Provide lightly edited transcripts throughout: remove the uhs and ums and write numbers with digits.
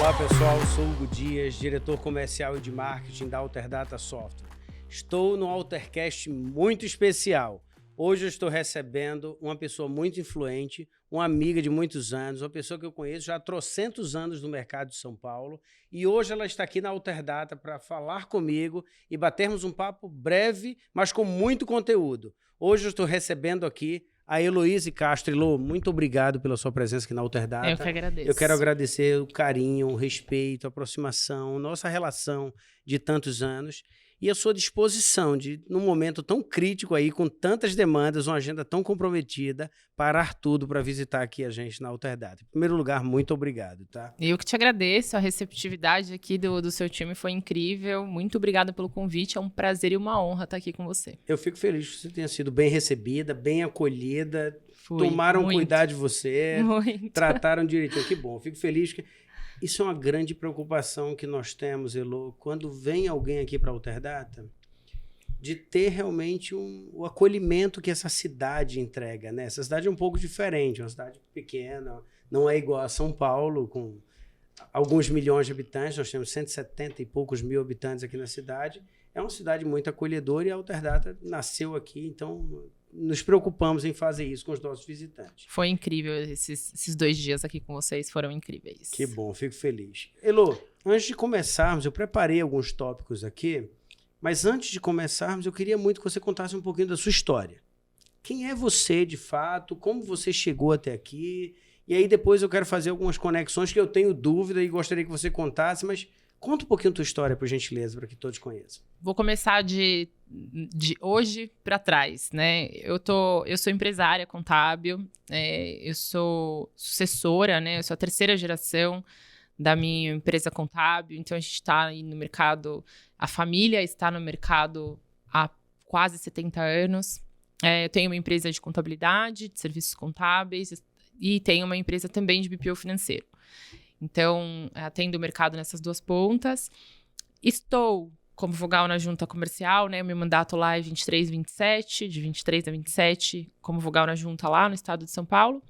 Olá pessoal, sou Hugo Dias, diretor comercial e de marketing da Alterdata Software. Estou no Altercast muito especial. Hoje eu estou recebendo uma pessoa muito influente, uma amiga de muitos anos, uma pessoa que eu conheço já há trocentos anos no mercado de São Paulo, e hoje ela está aqui na Alterdata para falar comigo e batermos um papo breve, mas com muito conteúdo. Hoje eu estou recebendo aqui a Heloíse Castro. Elô, muito obrigado pela sua presença aqui na Alterdata. Eu que agradeço. Eu quero agradecer o carinho, o respeito, a aproximação, nossa relação de tantos anos e a sua disposição de, num momento tão crítico aí, com tantas demandas, uma agenda tão comprometida, parar tudo para visitar aqui a gente na Alterdata. Em primeiro lugar, muito obrigado, tá? Eu que te agradeço, a receptividade aqui do seu time foi incrível. Muito obrigada pelo convite, é um prazer e uma honra estar aqui com você. Eu fico feliz que você tenha sido bem recebida, bem acolhida, Fui, tomaram muito. cuidado de você, Muito. trataram direitinho. Que bom, fico feliz que... Isso é uma grande preocupação que nós temos, Elô, quando vem alguém aqui para a Alterdata, de ter realmente o acolhimento que essa cidade entrega, né? Essa cidade é um pouco diferente, uma cidade pequena, não é igual a São Paulo, com alguns milhões de habitantes, nós temos 170 e poucos mil habitantes aqui na cidade. É uma cidade muito acolhedora e a Alterdata nasceu aqui, então nos preocupamos em fazer isso com os nossos visitantes. Foi incrível, esses 2 dias aqui com vocês foram incríveis. Que bom, fico feliz. Elô, antes de começarmos, eu preparei alguns tópicos aqui, mas antes de começarmos, eu queria muito que você contasse um pouquinho da sua história. Quem é você, de fato? Como você chegou até aqui? E aí depois eu quero fazer algumas conexões que eu tenho dúvida e gostaria que você contasse, mas conta um pouquinho a tua história, por gentileza, para que todos conheçam. Vou começar de hoje para trás, né? Eu sou empresária contábil, eu sou sucessora, né? Eu sou a 3ª geração da minha empresa contábil, então a gente está aí no mercado, a família está no mercado há quase 70 anos. Eu tenho uma empresa de contabilidade, de serviços contábeis e tenho uma empresa também de BPO financeiro. Então, atendo o mercado nessas 2 pontas. Estou como vogal na junta comercial, né? O meu mandato lá é 23 a 27, de 23 a 27, como vogal na junta lá no estado de São Paulo.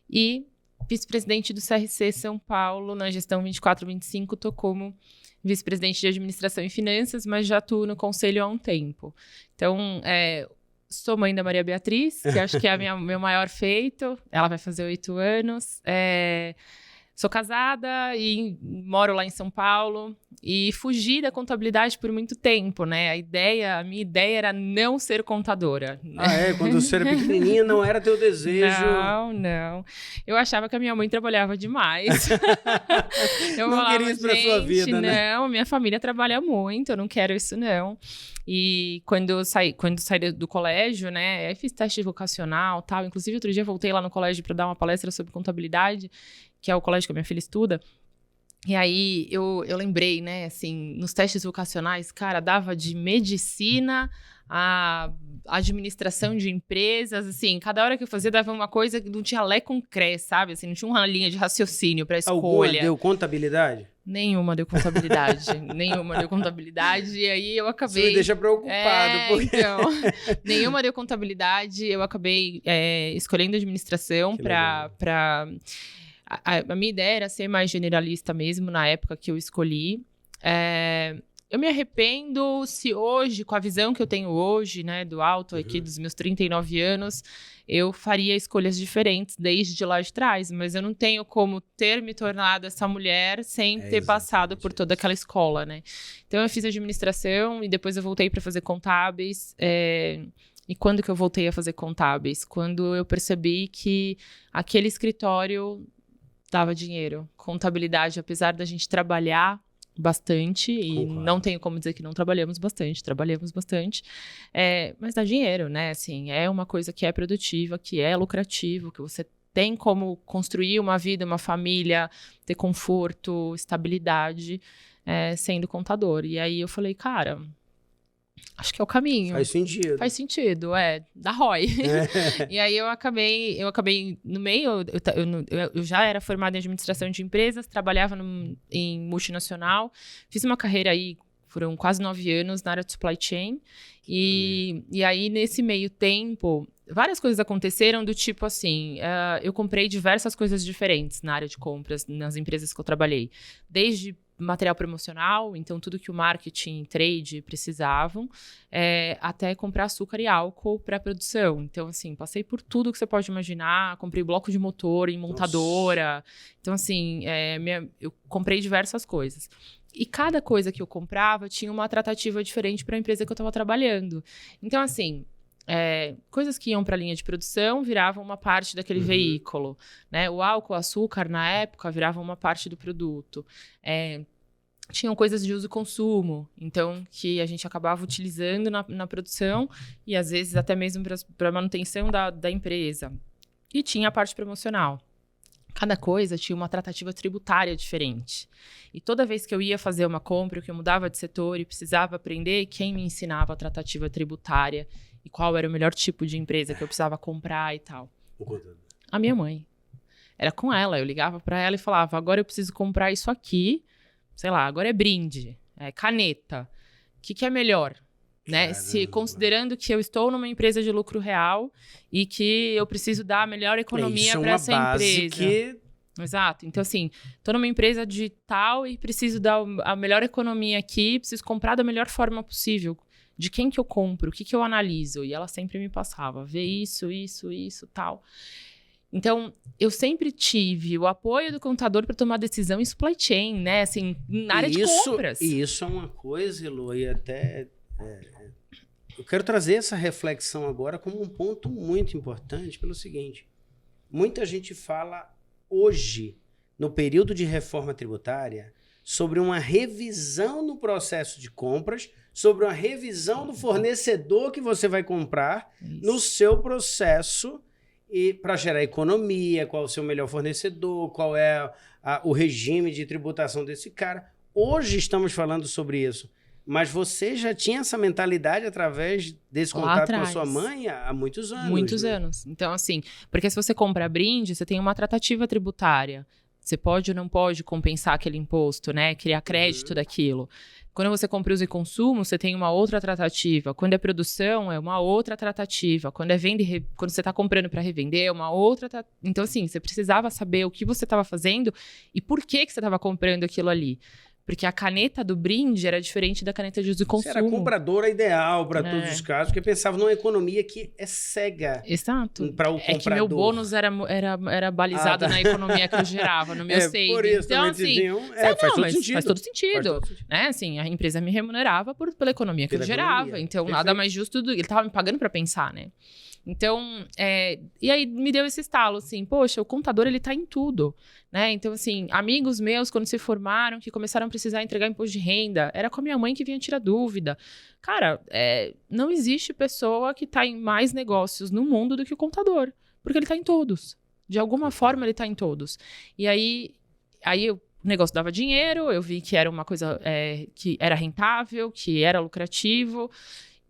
E vice-presidente do CRC São Paulo, na gestão 24 a 25, estou como vice-presidente de administração e finanças, mas já atuo no conselho há um tempo. Então, sou mãe da Maria Beatriz, que acho que é meu maior feito. Ela vai fazer 8 anos. Sou casada e moro lá em São Paulo e fugi da contabilidade por muito tempo, né? A minha ideia era não ser contadora. Quando você era pequenininha não era teu desejo? Não. Eu achava que a minha mãe trabalhava demais. Eu não falava, queria isso pra sua vida, né? Não, minha família trabalha muito, eu não quero isso não. E quando eu saí do colégio, né, aí fiz teste vocacional e tal. Inclusive, outro dia voltei lá no colégio para dar uma palestra sobre contabilidade, que é o colégio que a minha filha estuda. E aí eu lembrei, né, assim, nos testes vocacionais, cara, dava de medicina a administração de empresas, assim, cada hora que eu fazia dava uma coisa que não tinha lé com cré, sabe? Assim, não tinha uma linha de raciocínio para escolha. Alguma deu contabilidade? Nenhuma deu contabilidade. E aí eu acabei... Isso me deixa preocupado. Porque... Então, nenhuma deu contabilidade. Eu acabei escolhendo administração para... A minha ideia era ser mais generalista mesmo, na época que eu escolhi. Eu me arrependo se hoje, com a visão que eu tenho hoje, né, do alto aqui, dos meus 39 anos, eu faria escolhas diferentes desde lá de trás, mas eu não tenho como ter me tornado essa mulher sem ter passado por toda aquela escola, né? Então eu fiz administração e depois eu voltei para fazer contábeis. E quando que eu voltei a fazer contábeis? Quando eu percebi que aquele escritório dava dinheiro. Contabilidade, apesar da gente trabalhar bastante, e não tenho como dizer que não trabalhamos bastante, mas dá dinheiro, né? Assim, é uma coisa que é produtiva, que é lucrativo, que você tem como construir uma vida, uma família, ter conforto, estabilidade, sendo contador. E aí eu falei, cara, acho que é o caminho. Faz sentido, da ROI. E aí eu acabei no meio, eu já era formada em administração de empresas, trabalhava em multinacional, fiz uma carreira aí, foram quase 9 anos na área de supply chain, e aí nesse meio tempo, várias coisas aconteceram do tipo assim, eu comprei diversas coisas diferentes na área de compras, nas empresas que eu trabalhei. Desde material promocional, então tudo que o marketing e trade precisavam, até comprar açúcar e álcool para produção. Então, assim, passei por tudo que você pode imaginar, comprei bloco de motor em montadora. Nossa. Então, assim, eu comprei diversas coisas. E cada coisa que eu comprava tinha uma tratativa diferente para a empresa que eu estava trabalhando. Então, assim, coisas que iam para a linha de produção viravam uma parte daquele veículo, né? O álcool, o açúcar, na época, viravam uma parte do produto. Tinham coisas de uso e consumo, então, que a gente acabava utilizando na produção e, às vezes, até mesmo para manutenção da empresa. E tinha a parte promocional. Cada coisa tinha uma tratativa tributária diferente. E toda vez que eu ia fazer uma compra, que eu mudava de setor e precisava aprender, quem me ensinava a tratativa tributária e qual era o melhor tipo de empresa que eu precisava comprar e tal? A minha mãe. Era com ela, eu ligava para ela e falava, agora eu preciso comprar isso aqui, sei lá, agora é brinde, caneta. O que é melhor? Né? Considerando que eu estou numa empresa de lucro real e que eu preciso dar a melhor economia para essa empresa. Exato. Então, assim, estou numa empresa digital e preciso dar a melhor economia aqui, preciso comprar da melhor forma possível. De quem que eu compro, o que eu analiso? E ela sempre me passava, vê isso, tal. Então, eu sempre tive o apoio do contador para tomar decisão em supply chain, né? Assim, na área de compras. E isso é uma coisa, Elô, e até... eu quero trazer essa reflexão agora como um ponto muito importante pelo seguinte. Muita gente fala hoje, no período de reforma tributária, sobre uma revisão no processo de compras, sobre uma revisão do fornecedor que você vai comprar no seu processo e para gerar economia, qual é o seu melhor fornecedor, qual é o regime de tributação desse cara. Hoje estamos falando sobre isso. Mas você já tinha essa mentalidade através desse contato com a sua mãe há muitos anos. Muitos anos. Então, assim, porque se você compra brinde, você tem uma tratativa tributária. Você pode ou não pode compensar aquele imposto, né? Criar crédito daquilo. Quando você compra uso e consumo, você tem uma outra tratativa. Quando é produção, é uma outra tratativa. Quando é venda quando você está comprando para revender, é uma outra. Então, assim, você precisava saber o que você estava fazendo e por que você estava comprando aquilo ali. Porque a caneta do brinde era diferente da caneta de uso e consumo. Você era a compradora ideal para todos os casos, porque pensava numa economia que é cega. Exato. Para o comprador. É que meu bônus era balizado na economia que eu gerava, no meu saving. Por isso, então, assim, faz todo sentido. Faz todo sentido. Né? Assim, a empresa me remunerava pela economia que eu gerava. Então, nada mais justo ele estava me pagando para pensar, né? Então, e aí me deu esse estalo, assim, poxa, o contador, ele tá em tudo, né? Então, assim, amigos meus, quando se formaram, que começaram a precisar entregar imposto de renda, era com a minha mãe que vinha tirar dúvida. Cara, não existe pessoa que tá em mais negócios no mundo do que o contador, porque ele tá em todos. De alguma forma, ele tá em todos. E aí o negócio dava dinheiro, eu vi que era uma coisa que era rentável, que era lucrativo.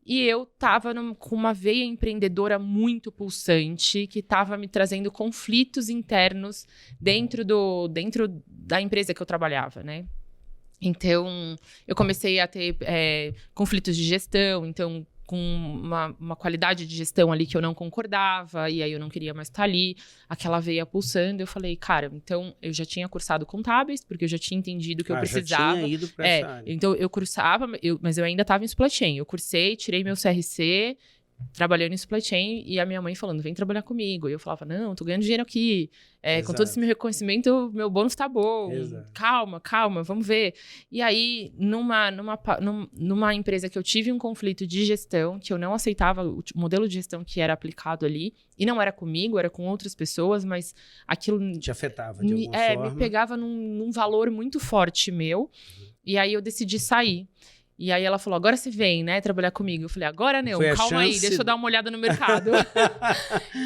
E eu estava com uma veia empreendedora muito pulsante, que estava me trazendo conflitos internos dentro da empresa que eu trabalhava, né? Então, eu comecei a ter conflitos de gestão, então, com uma qualidade de gestão ali que eu não concordava, e aí eu não queria mais estar ali, aquela veia pulsando, eu falei, cara, então, eu já tinha cursado contábeis, porque eu já tinha entendido que eu precisava. Já tinha ido para essa área. Então, eu cursava, mas eu ainda estava em supply chain, eu cursei, tirei meu CRC, trabalhando em supply chain, e a minha mãe falando, vem trabalhar comigo. E eu falava, não, tô ganhando dinheiro aqui. Com todo esse meu reconhecimento, meu bônus tá bom. Exato. Calma, vamos ver. E aí, numa empresa que eu tive um conflito de gestão, que eu não aceitava o modelo de gestão que era aplicado ali, e não era comigo, era com outras pessoas, mas aquilo... Te afetava de alguma forma. Me pegava num valor muito forte meu, e aí eu decidi sair. E aí ela falou, agora você vem, né, trabalhar comigo. Eu falei, agora não, calma aí, deixa eu dar uma olhada no mercado.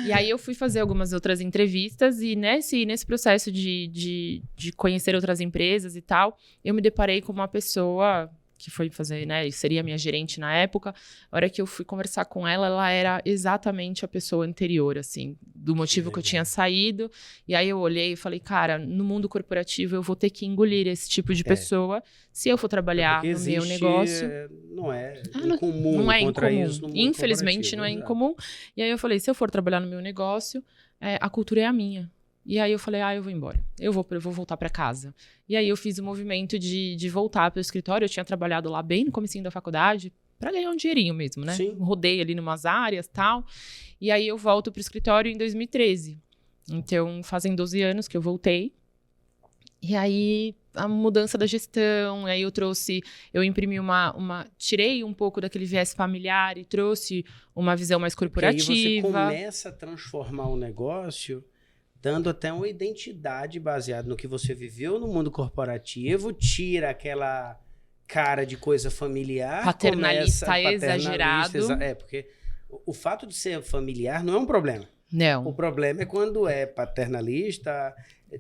E aí eu fui fazer algumas outras entrevistas e nesse processo de conhecer outras empresas e tal, eu me deparei com uma pessoa que foi fazer, né, seria minha gerente na época, a hora que eu fui conversar com ela era exatamente a pessoa anterior, assim, do motivo que eu tinha saído. E aí eu olhei e falei, cara, no mundo corporativo eu vou ter que engolir esse tipo de pessoa se eu for trabalhar no meu negócio. Não é incomum não é encontrar incomum. isso no mundo Infelizmente não é incomum. E aí eu falei, se eu for trabalhar no meu negócio, a cultura é a minha. E aí eu falei, eu vou embora. Eu vou voltar para casa. E aí eu fiz o movimento de voltar para o escritório. Eu tinha trabalhado lá bem no comecinho da faculdade, para ganhar um dinheirinho mesmo, né? Sim. Rodei ali numas áreas e tal. E aí eu volto para o escritório em 2013. Então, fazem 12 anos que eu voltei. E aí, a mudança da gestão, aí eu imprimi tirei um pouco daquele viés familiar e trouxe uma visão mais corporativa. Porque aí você começa a transformar o negócio dando até uma identidade baseada no que você viveu no mundo corporativo, tira aquela cara de coisa familiar. Paternalista exagerado. Porque o fato de ser familiar não é um problema. Não. O problema é quando é paternalista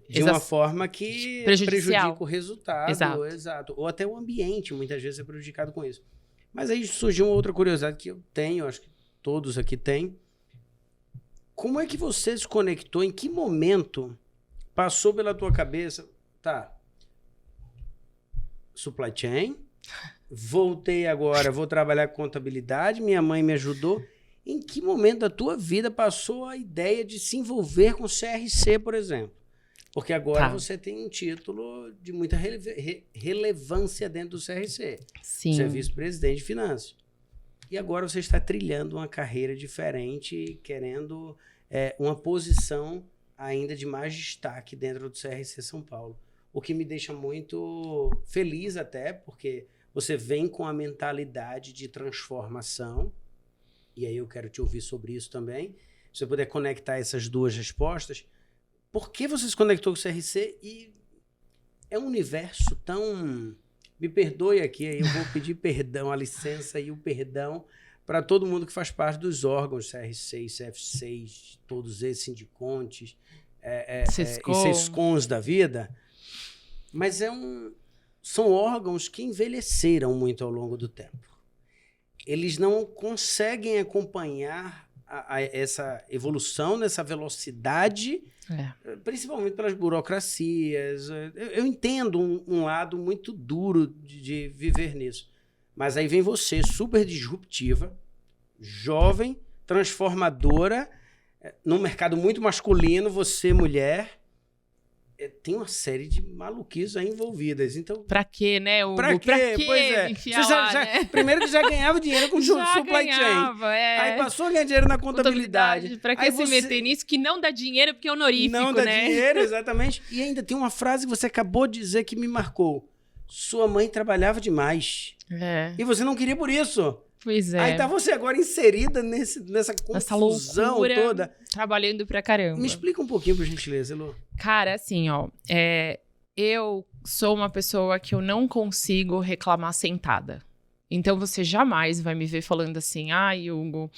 de uma forma que prejudica o resultado. Exato. Ou até o ambiente, muitas vezes é prejudicado com isso. Mas aí surgiu uma outra curiosidade que eu tenho, acho que todos aqui têm. Como é que você se conectou? Em que momento passou pela tua cabeça? Tá. Supply chain. Voltei agora, vou trabalhar com contabilidade. Minha mãe me ajudou. Em que momento da tua vida passou a ideia de se envolver com CRC, por exemplo? Porque agora você tem um título de muita relevância dentro do CRC. Sim. Você é vice-presidente de finanças. E agora você está trilhando uma carreira diferente, querendo uma posição ainda de mais destaque dentro do CRC São Paulo. O que me deixa muito feliz até, porque você vem com a mentalidade de transformação, e aí eu quero te ouvir sobre isso também. Se você puder conectar essas duas respostas, por que você se conectou com o CRC? E é um universo tão... Me perdoe aqui, aí eu vou pedir perdão, a licença e o perdão para todo mundo que faz parte dos órgãos CR6, CF6, todos esses sindicontes e sescons da vida. Mas são órgãos que envelheceram muito ao longo do tempo. Eles não conseguem acompanhar essa evolução, nessa velocidade, principalmente pelas burocracias. Eu entendo um lado muito duro de viver nisso. Mas aí vem você, super disruptiva, jovem, transformadora, num mercado muito masculino, você, mulher, tem uma série de maluquices aí envolvidas. Então, pra quê, né, Hugo? Pra quê? Pois é. Você né? Primeiro que já ganhava dinheiro com supply chain. Aí passou a ganhar dinheiro na contabilidade. Pra que aí se meter nisso que não dá dinheiro porque é honorífico, não dá dinheiro, exatamente. E ainda tem uma frase que você acabou de dizer que me marcou. Sua mãe trabalhava demais. E você não queria por isso. Pois é. Aí tá você agora inserida nessa confusão loucura, toda. Trabalhando pra caramba. Me explica um pouquinho, por gentileza, Elô. Cara, assim, eu sou uma pessoa que eu não consigo reclamar sentada. Então, você jamais vai me ver falando assim, Hugo,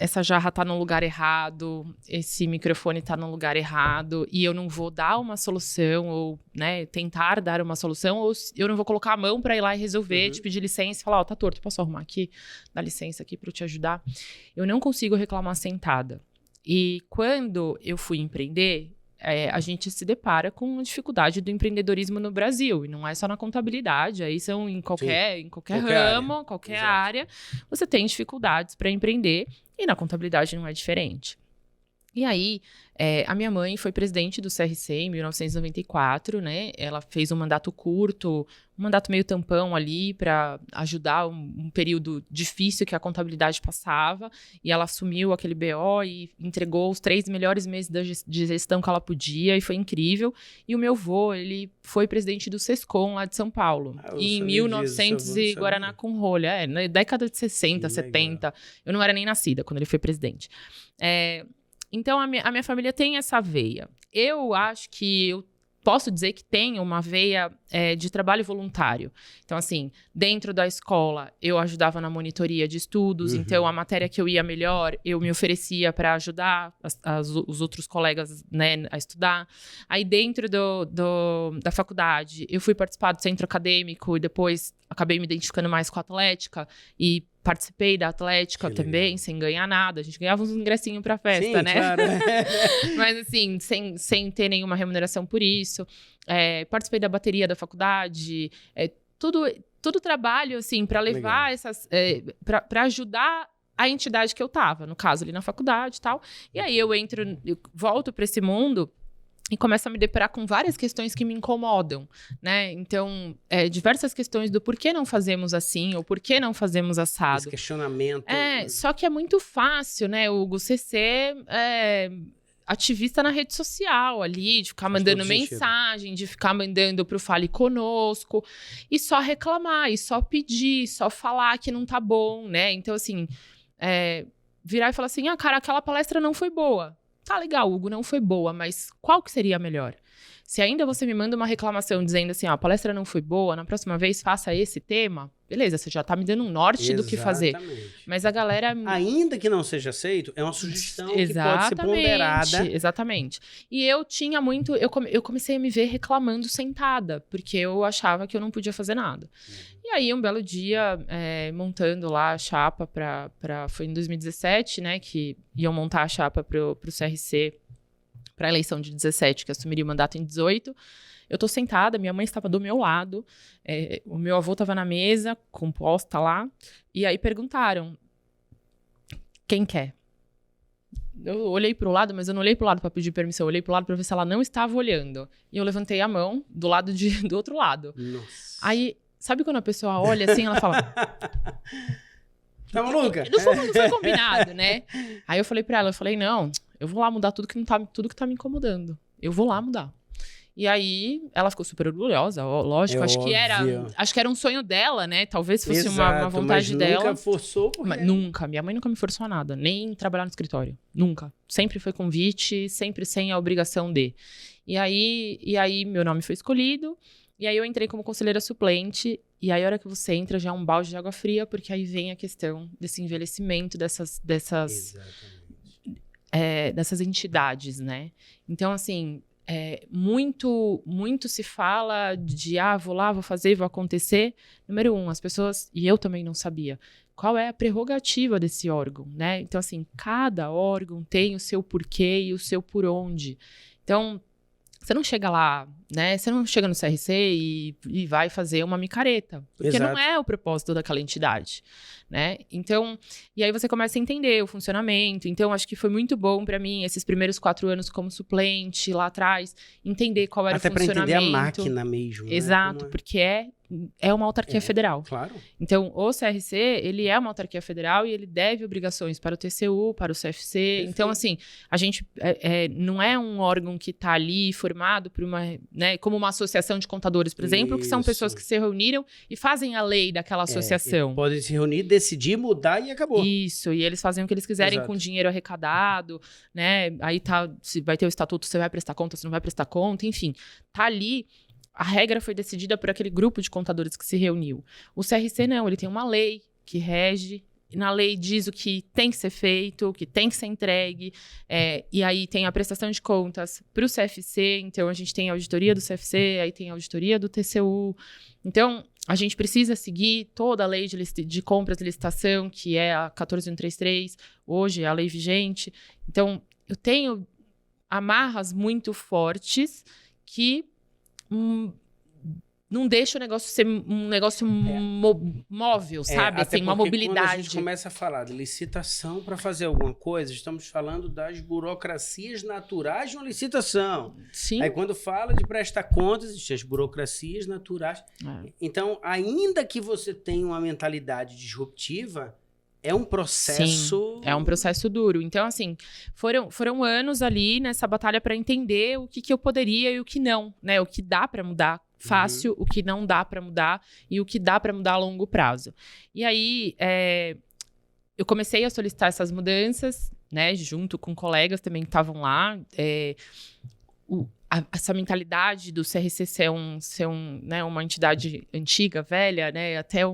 essa jarra tá no lugar errado, esse microfone tá no lugar errado, e eu não vou dar uma solução, ou, né, tentar dar uma solução, ou eu não vou colocar a mão pra ir lá e resolver, te pedir licença e falar, tá torto, posso arrumar aqui? Dá licença aqui pra eu te ajudar. Eu não consigo reclamar sentada. E quando eu fui empreender, a gente se depara com a dificuldade do empreendedorismo no Brasil. E não é só na contabilidade, aí são em qualquer ramo, qualquer área, você tem dificuldades para empreender. E na contabilidade não é diferente. E aí, a minha mãe foi presidente do CRC em 1994, né? Ela fez um mandato curto, um mandato meio tampão ali para ajudar um período difícil que a contabilidade passava. E ela assumiu aquele BO e entregou os 3 melhores meses de gestão que ela podia, e foi incrível. E o meu avô, ele foi presidente do Sescom lá de São Paulo. Em 1900 e Guaraná com rolha. Na década de 60, que 70. Legal. Eu não era nem nascida quando ele foi presidente. Então, a minha família tem essa veia. Eu acho que eu posso dizer que tem uma veia de trabalho voluntário. Então, assim, dentro da escola, eu ajudava na monitoria de estudos, então a matéria que eu ia melhor, eu me oferecia para ajudar os outros colegas, né, a estudar. Aí, dentro da faculdade, eu fui participar do centro acadêmico e depois acabei me identificando mais com a atlética e participei da atlética também, sem ganhar nada. A gente ganhava uns ingressinhos pra festa, sim, né? Claro. Mas assim, sem ter nenhuma remuneração por isso. Participei da bateria da faculdade. Tudo trabalho, assim, para levar essas... para ajudar a entidade que eu tava. No caso, ali na faculdade e tal. E aí eu volto para esse mundo e começo a me deparar com várias questões que me incomodam, né? Então, diversas questões do por que não fazemos assim, ou por que não fazemos assado. Esse questionamento. Só que é muito fácil, né, Hugo, você ser ativista na rede social ali, de ficar mandando mensagem, de ficar mandando pro Fale Conosco, e só reclamar, e só pedir, só falar que não tá bom, né? Então, assim, virar e falar assim, cara, aquela palestra não foi boa. Tá legal, Hugo, não foi boa, mas qual que seria a melhor? Se ainda você me manda uma reclamação dizendo assim, a palestra não foi boa, na próxima vez faça esse tema, beleza, você já tá me dando um norte do que fazer. Mas a galera... Ainda que não seja aceito, é uma sugestão que pode ser ponderada. Exatamente. E eu tinha muito... Eu comecei a me ver reclamando sentada, porque eu achava que eu não podia fazer nada. E aí, um belo dia, montando lá a chapa foi em 2017, né, que iam montar a chapa pro CRC, para a eleição de 17, que assumiria o mandato em 18. Eu tô sentada, minha mãe estava do meu lado, o meu avô estava na mesa, composta lá, e aí perguntaram, quem quer? Eu olhei pro lado, mas eu não olhei pro lado para pedir permissão, eu olhei pro lado para ver se ela não estava olhando. E eu levantei a mão do outro lado. Nossa. Aí, sabe quando a pessoa olha assim, ela fala... Tá maluca? Não foi combinado, né? Aí eu falei pra ela, não, eu vou lá mudar tudo que tá me incomodando. Eu vou lá mudar. E aí, ela ficou super orgulhosa, lógico. Acho que era um sonho dela, né? Talvez fosse uma vontade dela. Nunca forçou? Nunca. Minha mãe nunca me forçou a nada. Nem trabalhar no escritório. Nunca. Sempre foi convite, sempre sem a obrigação de. E aí meu nome foi escolhido. E aí eu entrei como conselheira suplente, e aí a hora que você entra já é um balde de água fria, porque aí vem a questão desse envelhecimento dessas entidades, né? Então, assim, muito se fala de, vou lá, vou fazer, vou acontecer. Número 1, as pessoas, e eu também não sabia, qual é a prerrogativa desse órgão, né? Então, assim, cada órgão tem o seu porquê e o seu por onde. Então, você não chega lá, né? Você não chega no CRC e vai fazer uma micareta. Porque não é o propósito daquela entidade, né? Então, e aí você começa a entender o funcionamento. Então, acho que foi muito bom pra mim, esses primeiros 4 anos como suplente lá atrás, entender qual era o funcionamento. Até pra entender a máquina mesmo, né? Exato, porque é uma autarquia federal. Claro. Então, o CRC, ele é uma autarquia federal e ele deve obrigações para o TCU, para o CFC. Perfeito. Então, assim, a gente não é um órgão que está ali formado por como uma associação de contadores, por exemplo, que são pessoas que se reuniram e fazem a lei daquela associação. Podem se reunir, decidir, mudar e acabou. Isso, e eles fazem o que eles quiserem com o dinheiro arrecadado, né? Aí se vai ter o estatuto, você vai prestar conta, você não vai prestar conta, enfim. Tá ali... A regra foi decidida por aquele grupo de contadores que se reuniu. O CRC não, ele tem uma lei que rege, e na lei diz o que tem que ser feito, o que tem que ser entregue, e aí tem a prestação de contas para o CFC, então a gente tem a auditoria do CFC, aí tem a auditoria do TCU. Então, a gente precisa seguir toda a lei de compras e licitação, que é a 14133, hoje é a lei vigente. Então, eu tenho amarras muito fortes que... não deixa o negócio ser um negócio móvel, sabe? Assim, uma mobilidade. Quando a gente começa a falar de licitação para fazer alguma coisa, estamos falando das burocracias naturais de uma licitação. Sim. Aí quando fala de prestar contas, existem as burocracias naturais. Então, ainda que você tenha uma mentalidade disruptiva, é um processo... Sim, é um processo duro. Então, assim, foram anos ali nessa batalha para entender o que eu poderia e o que não, né? O que dá para mudar fácil, o que não dá para mudar e o que dá para mudar a longo prazo. E aí, eu comecei a solicitar essas mudanças, né? Junto com colegas também que estavam lá. essa mentalidade do CRC ser né, uma entidade antiga, velha, né? Até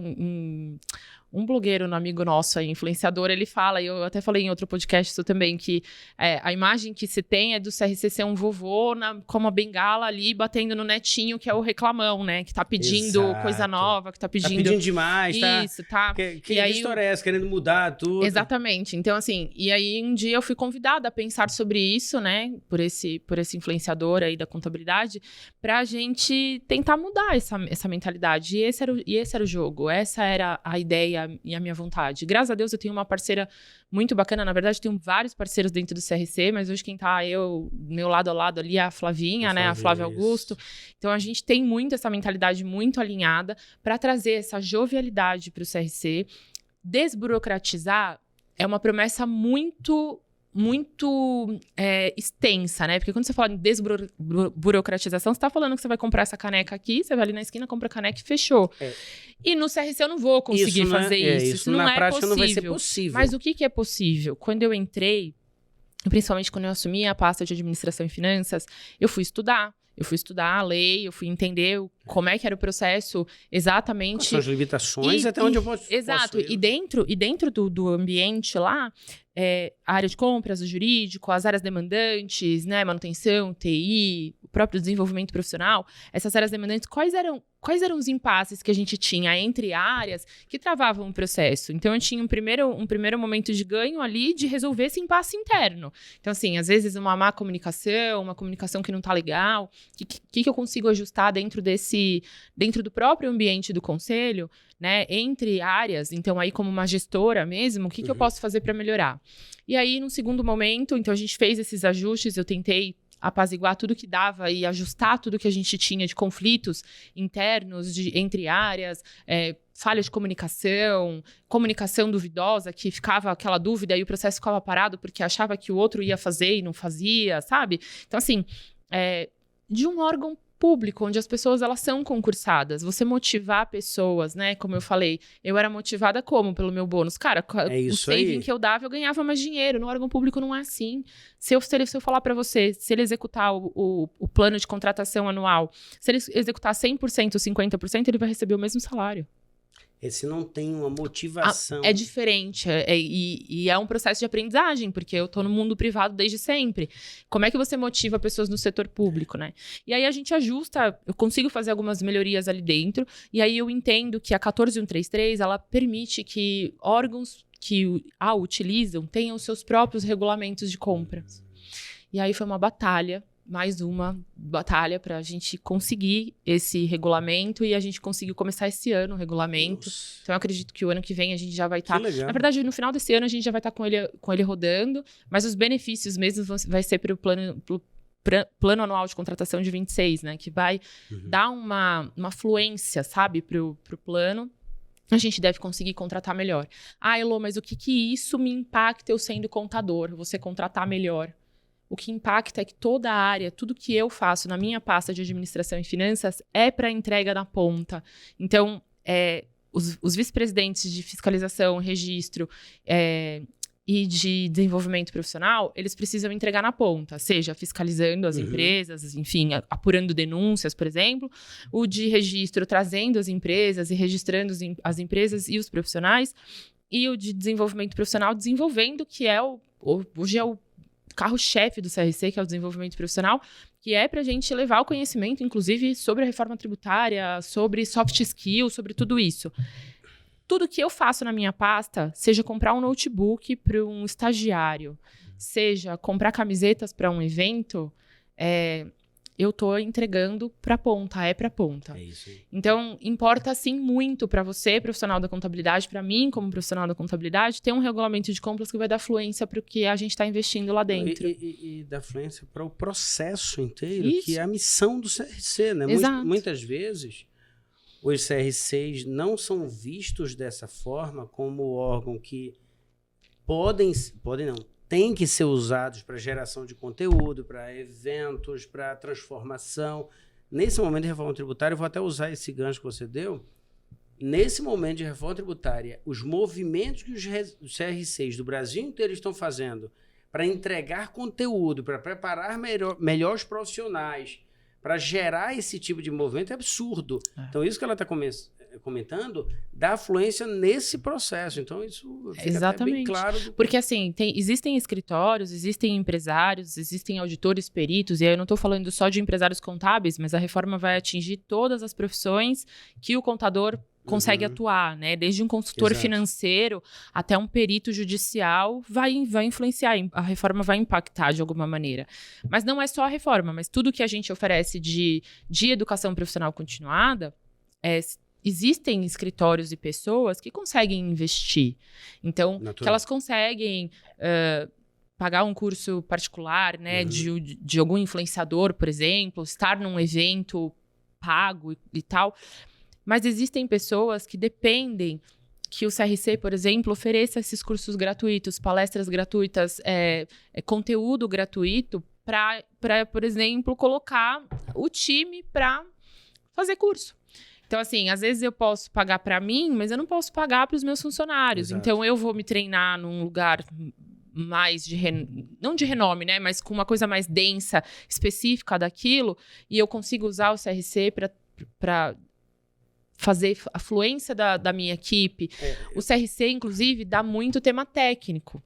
um blogueiro, um amigo nosso aí, influenciador, ele fala, e eu até falei em outro podcast isso também, que a imagem que se tem é do CRC ser um vovô com uma bengala ali, batendo no netinho, que é o reclamão, né? Que tá pedindo coisa nova, que tá pedindo... Tá pedindo demais, tá? Isso, tá. Que história é essa? Querendo mudar tudo. Exatamente. Então, assim, e aí um dia eu fui convidada a pensar sobre isso, né? Por esse influenciador aí da contabilidade, pra gente tentar mudar essa mentalidade. E esse era o jogo, essa era a ideia e a minha vontade. Graças a Deus eu tenho uma parceira muito bacana, na verdade eu tenho vários parceiros dentro do CRC, mas hoje quem tá meu lado a lado ali é a Flavinha, né, a Flávia Augusto. Então a gente tem muito essa mentalidade muito alinhada para trazer essa jovialidade para o CRC. Desburocratizar é uma promessa muito extensa, né? Porque quando você fala em desburocratização, você tá falando que você vai comprar essa caneca aqui, você vai ali na esquina, compra a caneca e fechou. E no CRC eu não vou conseguir fazer isso. Isso na não prática possível. não vai ser possível. Mas o que é possível? Quando eu entrei, principalmente quando eu assumi a pasta de administração e finanças, eu fui estudar a lei, eu fui entender como é que era o processo exatamente. Quais são as limitações até onde eu posso. Exato. E dentro do ambiente lá, a área de compras, o jurídico, as áreas demandantes, né, manutenção, TI, o próprio desenvolvimento profissional, essas áreas demandantes, quais eram os impasses que a gente tinha entre áreas que travavam o processo? Então, eu tinha um primeiro momento de ganho ali de resolver esse impasse interno. Então, assim, às vezes uma má comunicação, uma comunicação que não tá legal, o que eu consigo ajustar dentro do próprio ambiente do conselho, né, entre áreas. Então, aí como uma gestora mesmo, o que eu posso fazer para melhorar? E aí, num segundo momento, então a gente fez esses ajustes, eu tentei apaziguar tudo que dava e ajustar tudo que a gente tinha de conflitos internos entre áreas, falha de comunicação duvidosa, que ficava aquela dúvida e o processo ficava parado porque achava que o outro ia fazer e não fazia, sabe? Então, assim, de um órgão público, onde as pessoas, elas são concursadas. Você motivar pessoas, né? Como eu falei, eu era motivada como? Pelo meu bônus. Cara, o saving que eu dava, eu ganhava mais dinheiro. No órgão público não é assim. Se eu falar para você, se ele executar o plano de contratação anual, se ele executar 100%, 50%, ele vai receber o mesmo salário. Se não tem uma motivação. É diferente. E é um processo de aprendizagem, porque eu tô no mundo privado desde sempre. Como é que você motiva pessoas no setor público, né? E aí a gente ajusta, eu consigo fazer algumas melhorias ali dentro, e aí eu entendo que a 14133, ela permite que órgãos que a utilizam tenham seus próprios regulamentos de compras. E aí foi uma batalha, mais uma batalha para a gente conseguir esse regulamento, e a gente conseguiu começar esse ano o regulamento. Nossa. Então, eu acredito que o ano que vem a gente já vai estar... Na verdade, no final desse ano a gente já vai estar com ele rodando, mas os benefícios mesmo vai ser para o plano anual de contratação de 26, né? Que vai dar uma fluência, sabe, para o plano. A gente deve conseguir contratar melhor. Elô, mas o que isso me impacta eu sendo contador? Você contratar melhor? O que impacta é que toda a área, tudo que eu faço na minha pasta de administração e finanças é para entrega na ponta. Então, os vice-presidentes de fiscalização, registro e de desenvolvimento profissional, eles precisam entregar na ponta, seja fiscalizando as empresas, enfim, apurando denúncias, por exemplo, o de registro trazendo as empresas e registrando as empresas e os profissionais, e o de desenvolvimento profissional desenvolvendo, que hoje é o carro-chefe do CRC, que é o desenvolvimento profissional, que é para a gente levar o conhecimento, inclusive, sobre a reforma tributária, sobre soft skills, sobre tudo isso. Tudo que eu faço na minha pasta, seja comprar um notebook para um estagiário, seja comprar camisetas para um evento, eu estou entregando para ponta, para ponta. É isso aí. Então, importa, sim, muito para você, profissional da contabilidade, para mim, como profissional da contabilidade, ter um regulamento de compras que vai dar fluência para o que a gente está investindo lá dentro. E dar fluência para o processo inteiro, isso. que é a missão do CRC, né? Exato. Muitas vezes, os CRCs não são vistos dessa forma como órgão que tem que ser usados para geração de conteúdo, para eventos, para transformação. Nesse momento de reforma tributária, eu vou até usar esse gancho que você deu. Nesse momento de reforma tributária, os movimentos que os CRCs do Brasil inteiro estão fazendo para entregar conteúdo, para preparar melhores profissionais, para gerar esse tipo de movimento é absurdo. Então, isso que ela está comentando dá fluência nesse processo. Então, isso fica até bem claro. Porque, assim, existem escritórios, existem empresários, existem auditores, peritos, e aí eu não estou falando só de empresários contábeis, mas a reforma vai atingir todas as profissões que o contador consegue atuar, né? Desde um consultor financeiro até um perito judicial vai influenciar, a reforma vai impactar de alguma maneira. Mas não é só a reforma, mas tudo que a gente oferece de educação profissional continuada, existem escritórios e pessoas que conseguem investir. Então, que elas conseguem pagar um curso particular, né? De algum influenciador, por exemplo, estar num evento pago e tal. Mas existem pessoas que dependem que o CRC, por exemplo, ofereça esses cursos gratuitos, palestras gratuitas, conteúdo gratuito para, por exemplo, colocar o time para fazer curso. Então, assim, às vezes eu posso pagar para mim, mas eu não posso pagar para os meus funcionários. Exato. Então, eu vou me treinar num lugar mais não de renome, né? Mas com uma coisa mais densa, específica daquilo, e eu consigo usar o CRC para fazer a fluência da minha equipe. O CRC, inclusive, dá muito tema técnico.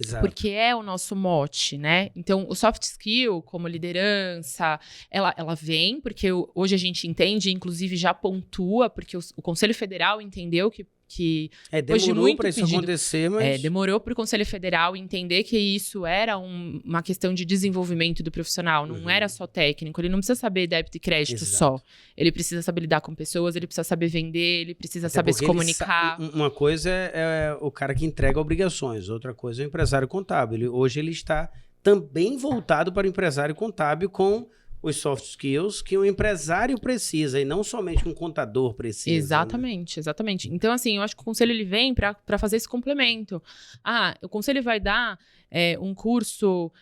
Exato. Porque é o nosso mote, né? Então, o soft skill, como liderança, ela vem, porque hoje a gente entende, inclusive já pontua, porque o Conselho Federal entendeu que demorou para isso acontecer, mas... demorou para o Conselho Federal entender que isso era uma questão de desenvolvimento do profissional, não era só técnico, ele não precisa saber débito e crédito só, ele precisa saber lidar com pessoas, ele precisa saber vender, ele precisa saber se comunicar. Uma coisa é o cara que entrega obrigações, outra coisa é o empresário contábil. Hoje ele está também voltado para o empresário contábil com os soft skills que um empresário precisa e não somente um contador precisa. Exatamente, né? Exatamente. Então, assim, eu acho que o conselho ele vem para fazer esse complemento. O conselho vai dar um curso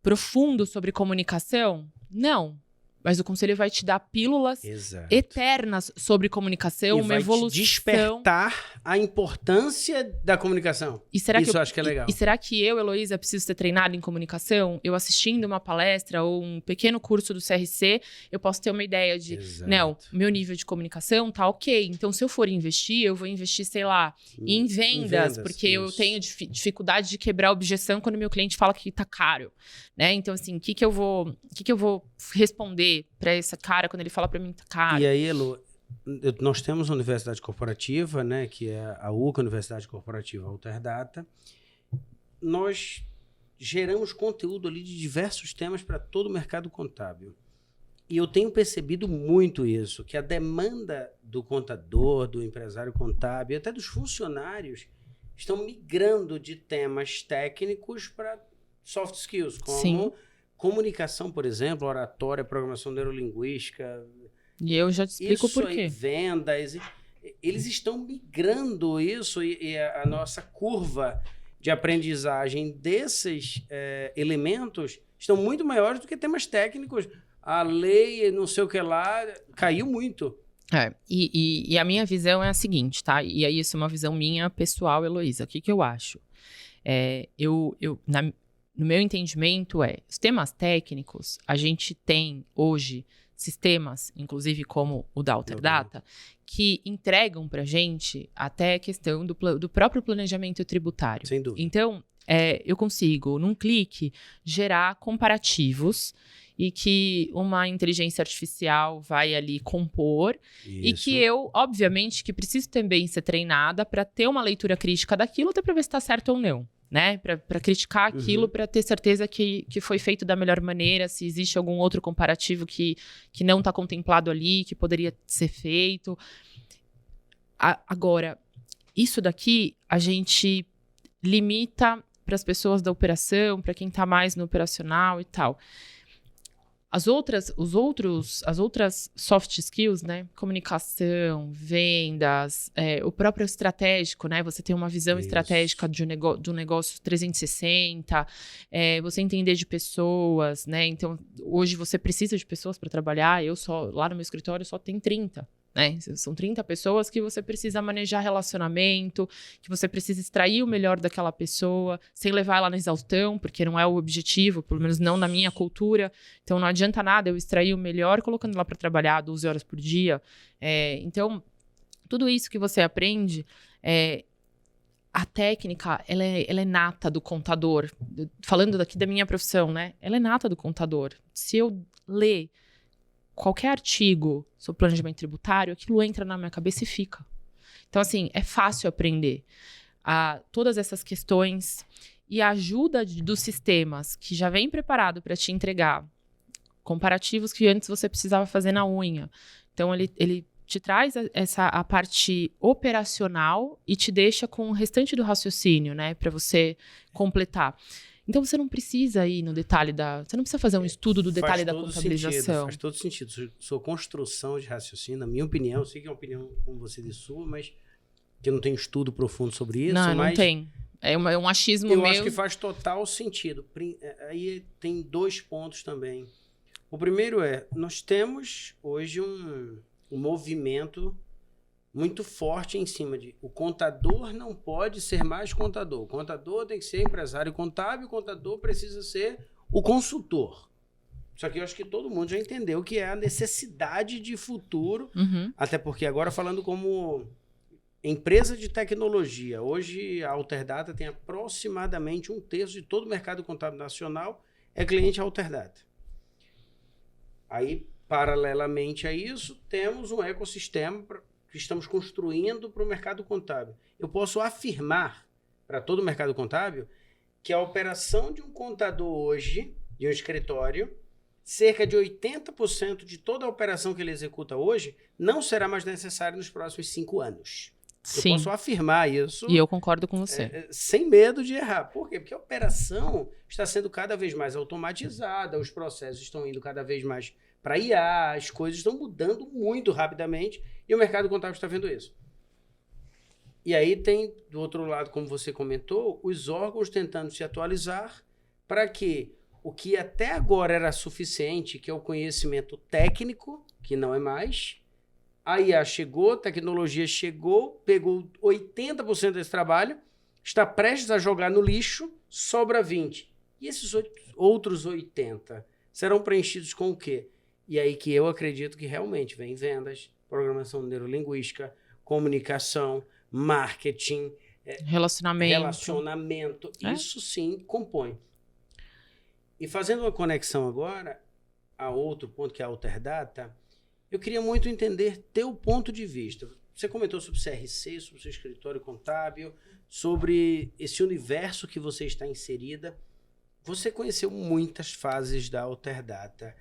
profundo sobre comunicação? Não. Mas o conselho vai te dar pílulas eternas sobre comunicação, uma evolução. Te despertar a importância da comunicação. Isso eu acho que é legal. E será que eu, Heloísa, preciso ser treinada em comunicação? Eu assistindo uma palestra ou um pequeno curso do CRC, eu posso ter uma ideia de, não, meu nível de comunicação tá ok. Então, se eu for investir, eu vou investir, sei lá, em vendas, porque eu tenho dificuldade de quebrar objeção quando meu cliente fala que tá caro, né? Então, assim, o que eu vou responder para esse cara quando ele fala para mim tá caro? E aí, Elo, nós temos a Universidade Corporativa, né, que é a UCA, Universidade Corporativa Alterdata. Nós geramos conteúdo ali de diversos temas para todo o mercado contábil. E eu tenho percebido muito isso, que a demanda do contador, do empresário contábil, até dos funcionários, estão migrando de temas técnicos para soft skills, como comunicação, por exemplo, oratória, programação neurolinguística. E eu já te explico por quê. Vendas. Eles estão migrando isso e a nossa curva de aprendizagem desses elementos estão muito maiores do que temas técnicos. A lei, não sei o que lá, caiu muito. E a minha visão é a seguinte, tá? E aí isso é uma visão minha pessoal, Heloísa. O que eu acho? No meu entendimento os temas técnicos, a gente tem hoje sistemas, inclusive como o da Alterdata, que entregam pra gente até a questão do próprio planejamento tributário. Sem dúvida. Então, eu consigo, num clique, gerar comparativos e que uma inteligência artificial vai ali compor. Isso. E que eu, obviamente, que preciso também ser treinada para ter uma leitura crítica daquilo, até para ver se está certo ou não. Né? Para criticar aquilo, para ter certeza que foi feito da melhor maneira, se existe algum outro comparativo que não está contemplado ali, que poderia ser feito. Agora, isso daqui a gente limita para as pessoas da operação, para quem está mais no operacional e tal. As outras soft skills, né? Comunicação, vendas, o próprio estratégico, né? Você tem uma visão estratégica de um negócio 360, você entender de pessoas, né? Então, hoje você precisa de pessoas para trabalhar. Lá no meu escritório só tem 30 né? São 30 pessoas que você precisa manejar relacionamento, que você precisa extrair o melhor daquela pessoa, sem levar ela na exaustão, porque não é o objetivo, pelo menos não na minha cultura. Então, não adianta nada eu extrair o melhor colocando ela para trabalhar 12 horas por dia. Então, tudo isso que você aprende, a técnica, ela é nata do contador. Falando aqui da minha profissão, né? Ela é nata do contador. Se eu ler qualquer artigo sobre planejamento tributário, aquilo entra na minha cabeça e fica. Então, assim, é fácil aprender todas essas questões e a ajuda dos sistemas que já vem preparado para te entregar comparativos que antes você precisava fazer na unha. Então, ele te traz a parte operacional e te deixa com o restante do raciocínio, né, para você completar. Então, você não precisa ir no detalhe você não precisa fazer um estudo do detalhe da contabilização. Faz todo sentido. Sua construção de raciocínio, na minha opinião, eu sei que é uma opinião, como você disse, sua, mas que eu não tenho estudo profundo sobre isso. Não tem. É um achismo meu. Eu acho que faz total sentido. Aí tem 2 pontos também. O primeiro nós temos hoje um movimento muito forte em cima de o contador não pode ser mais contador. O contador tem que ser empresário contábil, o contador precisa ser o consultor. Só que eu acho que todo mundo já entendeu que é a necessidade de futuro, até porque agora falando como empresa de tecnologia, hoje a Alterdata tem aproximadamente 1/3 de todo o mercado contábil nacional é cliente Alterdata. Aí, paralelamente a isso, temos um ecossistema que estamos construindo para o mercado contábil. Eu posso afirmar para todo o mercado contábil que a operação de um contador hoje, de um escritório, cerca de 80% de toda a operação que ele executa hoje não será mais necessária nos próximos 5 anos. Sim. Eu posso afirmar isso. E eu concordo com você. Sem medo de errar. Por quê? Porque a operação está sendo cada vez mais automatizada, os processos estão indo cada vez mais para IA, as coisas estão mudando muito rapidamente e o mercado contábil está vendo isso. E aí tem, do outro lado, como você comentou, os órgãos tentando se atualizar para que o que até agora era suficiente, que é o conhecimento técnico, que não é mais, a IA chegou, a tecnologia chegou, pegou 80% desse trabalho, está prestes a jogar no lixo, sobra 20%. E esses outros 80% serão preenchidos com o quê? E aí que eu acredito que realmente vem vendas, programação neurolinguística, comunicação, marketing, relacionamento. Isso sim compõe. E fazendo uma conexão agora a outro ponto que é a Alterdata, eu queria muito entender teu ponto de vista. Você comentou sobre CRC, sobre o seu escritório contábil, sobre esse universo que você está inserida. Você conheceu muitas fases da Alterdata.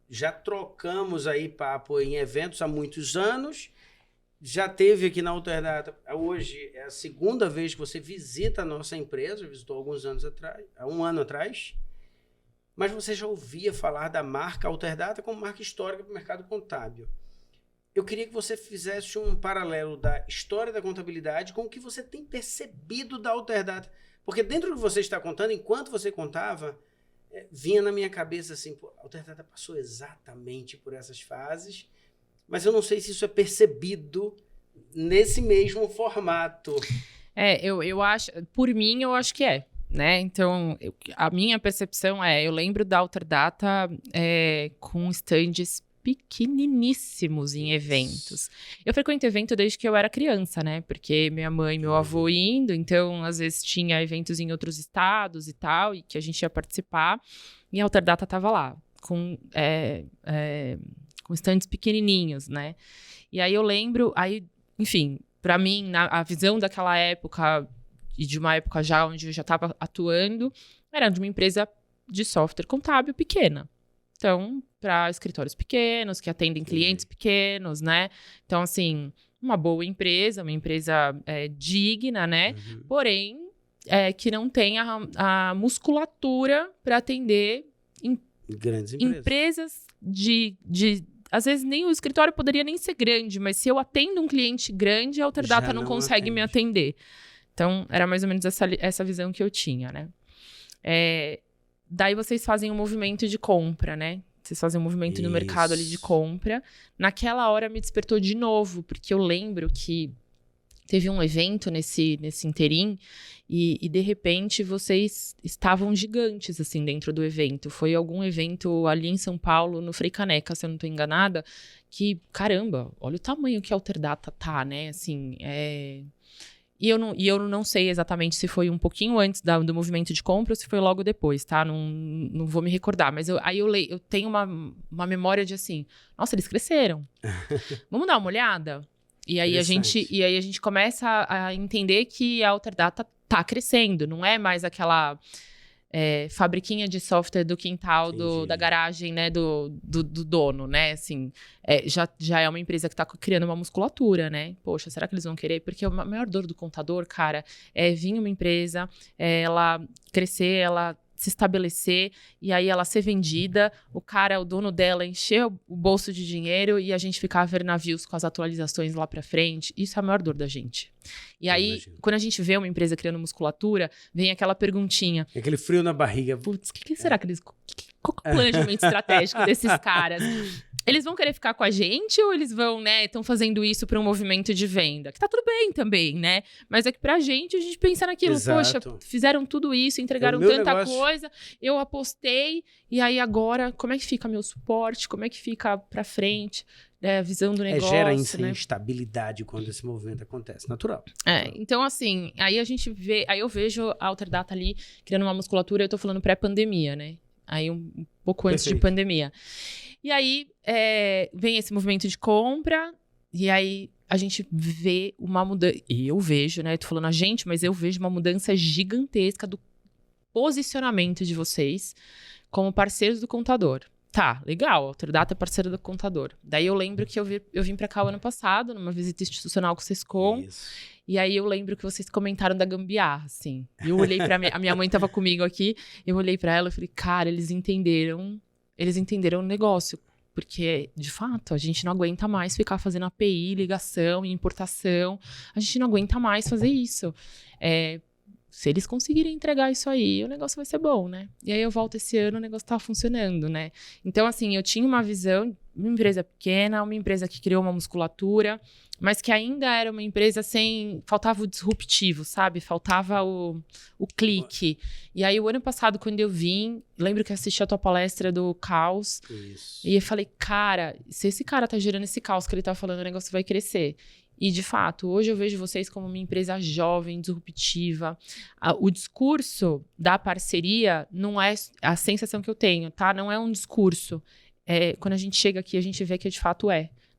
Já trocamos aí papo em eventos há muitos anos. Já teve aqui na Alterdata, hoje é a segunda vez que você visita a nossa empresa, visitou alguns anos atrás, há 1 ano atrás. Mas você já ouvia falar da marca Alterdata como marca histórica para o mercado contábil. Eu queria que você fizesse um paralelo da história da contabilidade com o que você tem percebido da Alterdata. Porque dentro do que você está contando, enquanto você contava, vinha na minha cabeça assim, a Alterdata passou exatamente por essas fases, mas eu não sei se isso é percebido nesse mesmo formato. Eu acho, por mim, eu acho que é. Né? Então, a minha percepção eu lembro da Alterdata com stands pequeniníssimos em eventos. Eu frequento evento desde que eu era criança, né? Porque minha mãe e meu avô indo, então, às vezes tinha eventos em outros estados e tal, e que a gente ia participar, e a Alterdata estava lá, com stands pequenininhos, né? E aí eu lembro, enfim, para mim, a visão daquela época e de uma época já onde eu já estava atuando, era de uma empresa de software contábil pequena. Então, para escritórios pequenos, que atendem clientes pequenos, né? Então, assim, uma boa empresa, uma empresa digna, né? Porém, que não tem a musculatura para atender grandes empresas de às vezes nem o escritório poderia nem ser grande, mas se eu atendo um cliente grande, a Alterdata não consegue me atender. Então, era mais ou menos essa visão que eu tinha, né? Daí vocês fazem um movimento de compra, né? Vocês fazem um movimento no mercado ali de compra. Naquela hora me despertou de novo, porque eu lembro que teve um evento nesse interim e de repente vocês estavam gigantes, assim, dentro do evento. Foi algum evento ali em São Paulo, no Frei Caneca, se eu não estou enganada, que, caramba, olha o tamanho que a Alterdata tá, né? Assim, E eu não sei exatamente se foi um pouquinho antes do movimento de compra ou se foi logo depois, tá? Não vou me recordar. Mas eu tenho uma memória de assim, nossa, eles cresceram. Vamos dar uma olhada? E aí a gente começa a entender que a Alterdata tá crescendo. Não é mais aquela fabriquinha de software do quintal, da garagem, né? Do dono, né? Assim, já é uma empresa que tá criando uma musculatura, né? Poxa, será que eles vão querer? Porque a maior dor do contador, cara, é vir uma empresa, ela crescer, ela se estabelecer, e aí ela ser vendida, o dono dela, encher o bolso de dinheiro e a gente ficar a ver navios com as atualizações lá pra frente. Isso é a maior dor da gente. E aí, quando a gente vê uma empresa criando musculatura, vem aquela perguntinha. Aquele frio na barriga. Putz, que será que eles... Qual é o planejamento estratégico desses caras? Eles vão querer ficar com a gente ou eles vão, né, estão fazendo isso para um movimento de venda? Que tá tudo bem também, né? Mas é que pra gente, a gente pensa naquilo. Exato. Poxa, fizeram tudo isso, entregaram tanta coisa, eu apostei, e aí agora, como é que fica meu suporte? Como é que fica pra frente? A visão do negócio, gera né? instabilidade quando esse movimento acontece, natural. Então assim, aí eu vejo a Alterdata ali criando uma musculatura, eu tô falando pré-pandemia, né? Aí um pouco antes de pandemia. E aí vem esse movimento de compra, e aí a gente vê uma mudança, e eu vejo, né? Tô falando a gente, mas eu vejo uma mudança gigantesca do posicionamento de vocês como parceiros do contador. Tá, legal, a Alterdata é parceira do contador. Daí eu lembro que eu vim pra cá o ano passado, numa visita institucional com o Sescom. Isso. E aí eu lembro que vocês comentaram da gambiarra, assim. E eu olhei pra a minha mãe tava comigo aqui, eu olhei pra ela e falei, cara, eles entenderam o negócio. Porque, de fato, a gente não aguenta mais ficar fazendo API, ligação e importação. A gente não aguenta mais fazer isso. Se eles conseguirem entregar isso aí, o negócio vai ser bom, né? E aí eu volto esse ano, o negócio tá funcionando, né? Então, assim, eu tinha uma visão, uma empresa pequena, uma empresa que criou uma musculatura, mas que ainda era uma empresa faltava o disruptivo, sabe? Faltava o clique. E aí, o ano passado, quando eu vim, lembro que assisti a tua palestra do caos. Isso. E eu falei, cara, se esse cara tá gerando esse caos que ele tá falando, o negócio vai crescer. E, de fato, hoje eu vejo vocês como uma empresa jovem, disruptiva. O discurso da parceria não é a sensação que eu tenho, tá? Não é um discurso. Quando a gente chega aqui, a gente vê que de fato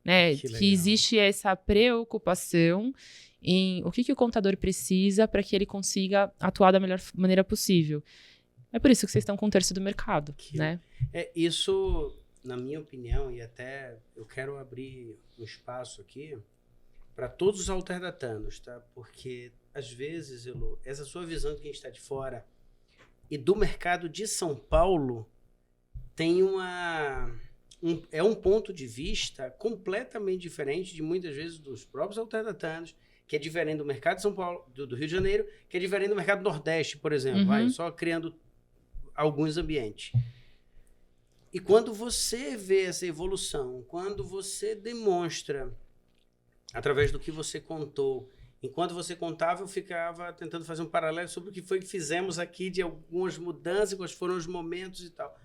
né? Que existe essa preocupação em o que o contador precisa para que ele consiga atuar da melhor maneira possível. É por isso que vocês estão com um terço do mercado, né? Isso, na minha opinião, e até eu quero abrir um espaço aqui para todos os alterdatanos, tá? Porque, às vezes, Elô, essa sua visão de quem está de fora e do mercado de São Paulo tem um ponto de vista completamente diferente de, muitas vezes, dos próprios alterdatanos, que é diferente do mercado de São Paulo, do Rio de Janeiro, que é diferente do mercado Nordeste, por exemplo, só criando alguns ambientes. E quando você vê essa evolução, quando você demonstra através do que você contou. Enquanto você contava, eu ficava tentando fazer um paralelo sobre o que foi que fizemos aqui, de algumas mudanças, quais foram os momentos e tal.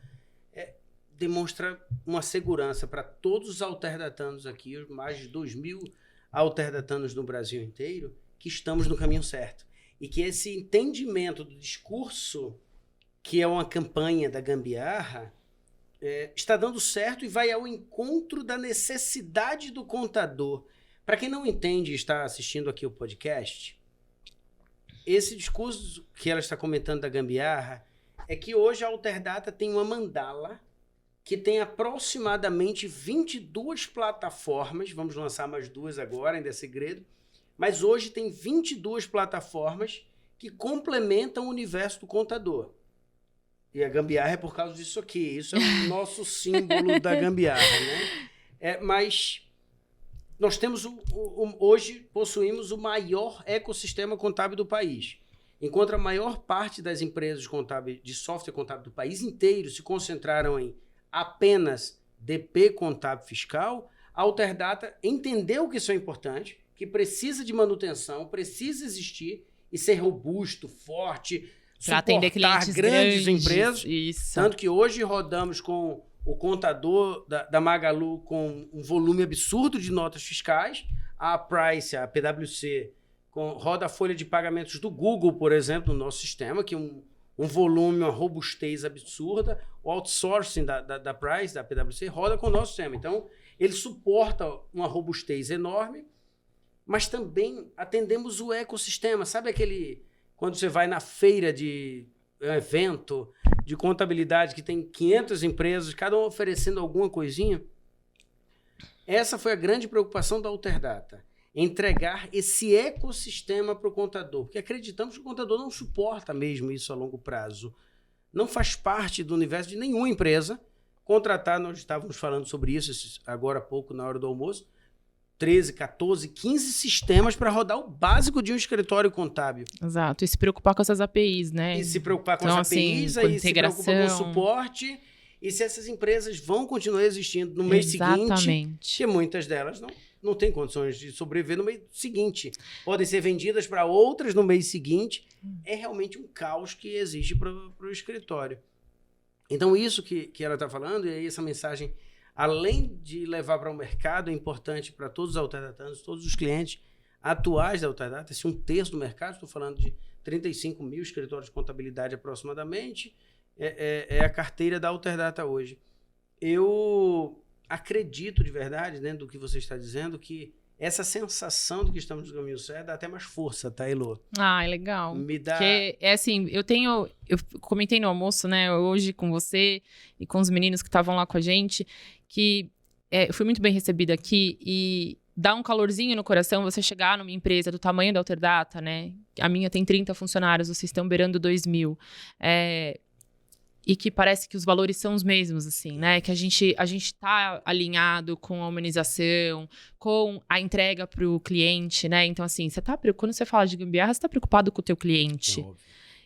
Demonstra uma segurança para todos os alterdatanos aqui, os mais de 2.000 alterdatanos no Brasil inteiro, que estamos no caminho certo. E que esse entendimento do discurso, que é uma campanha da gambiarra, está dando certo e vai ao encontro da necessidade do contador. Para quem não entende e está assistindo aqui o podcast, esse discurso que ela está comentando da gambiarra é que hoje a Alterdata tem uma mandala que tem aproximadamente 22 plataformas, vamos lançar mais 2 agora, ainda é segredo, mas hoje tem 22 plataformas que complementam o universo do contador. E a gambiarra é por causa disso aqui, isso é o nosso símbolo da gambiarra, né? Mas nós temos hoje possuímos o maior ecossistema contábil do país. Enquanto a maior parte das empresas contábeis de software contábil do país inteiro se concentraram em apenas DP contábil fiscal, a Alterdata entendeu que isso é importante, que precisa de manutenção, precisa existir e ser robusto, forte, para atender clientes grandes empresas. Isso. Tanto que hoje rodamos com o contador da Magalu com um volume absurdo de notas fiscais, a Price, a PwC, roda a folha de pagamentos do Google, por exemplo, no nosso sistema, que é um volume, uma robustez absurda. O outsourcing da Price, da PwC, roda com o nosso sistema. Então, ele suporta uma robustez enorme, mas também atendemos o ecossistema. Sabe quando você vai na feira de um evento de contabilidade que tem 500 empresas, cada uma oferecendo alguma coisinha? Essa foi a grande preocupação da Alterdata. Entregar esse ecossistema para o contador, porque acreditamos que o contador não suporta mesmo isso a longo prazo. Não faz parte do universo de nenhuma empresa contratar, nós estávamos falando sobre isso agora há pouco, na hora do almoço, 13, 14, 15 sistemas para rodar o básico de um escritório contábil. Exato, e se preocupar com essas APIs, né? E se preocupar com então, as APIs, assim, aí se preocupar com o suporte, e se essas empresas vão continuar existindo no mês seguinte, que muitas delas não têm condições de sobreviver no mês seguinte. Podem ser vendidas para outras no mês seguinte. É realmente um caos que existe para o escritório. Então, isso que ela está falando, e aí essa mensagem, além de levar para o mercado, é importante para todos os alterdatanos, todos os clientes atuais da Alterdata, esse 1/3 do mercado, estou falando de 35 mil escritórios de contabilidade aproximadamente, é a carteira da Alterdata hoje. Eu acredito de verdade, dentro do que você está dizendo, que essa sensação de que estamos no caminho certo dá até mais força, tá, Elô? Ah, é legal. Me dá... Porque, assim, eu comentei no almoço, né, hoje com você e com os meninos que estavam lá com a gente, que eu fui muito bem recebida aqui e dá um calorzinho no coração você chegar numa empresa do tamanho da Alterdata, né? A minha tem 30 funcionários, vocês estão beirando 2.000. E que parece que os valores são os mesmos, assim, né? Que a gente tá alinhado com a humanização, com a entrega para o cliente, né? Então, assim, quando você fala de gambiarra, você tá preocupado com o teu cliente.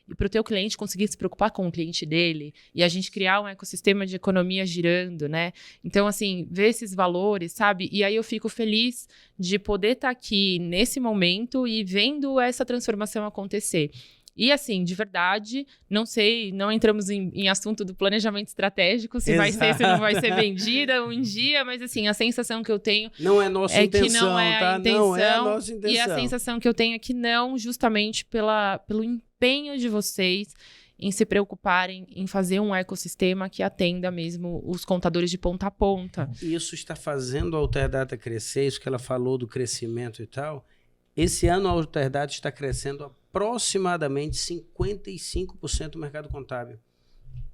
E para o teu cliente conseguir se preocupar com o cliente dele, e a gente criar um ecossistema de economia girando, né? Então, assim, ver esses valores, sabe? E aí eu fico feliz de poder estar aqui nesse momento e vendo essa transformação acontecer. E assim, de verdade, não sei, não entramos em assunto do planejamento estratégico, se vai ser, se não vai ser vendida um dia, mas assim, a sensação que eu tenho não é nossa intenção, que não é tá? a intenção, não é a nossa intenção. E a sensação que eu tenho é que não, justamente pelo empenho de vocês em se preocuparem em fazer um ecossistema que atenda mesmo os contadores de ponta a ponta. Isso está fazendo a Alterdata crescer, isso que ela falou do crescimento e tal. Esse ano a Alterdata está crescendo aproximadamente 55% do mercado contábil.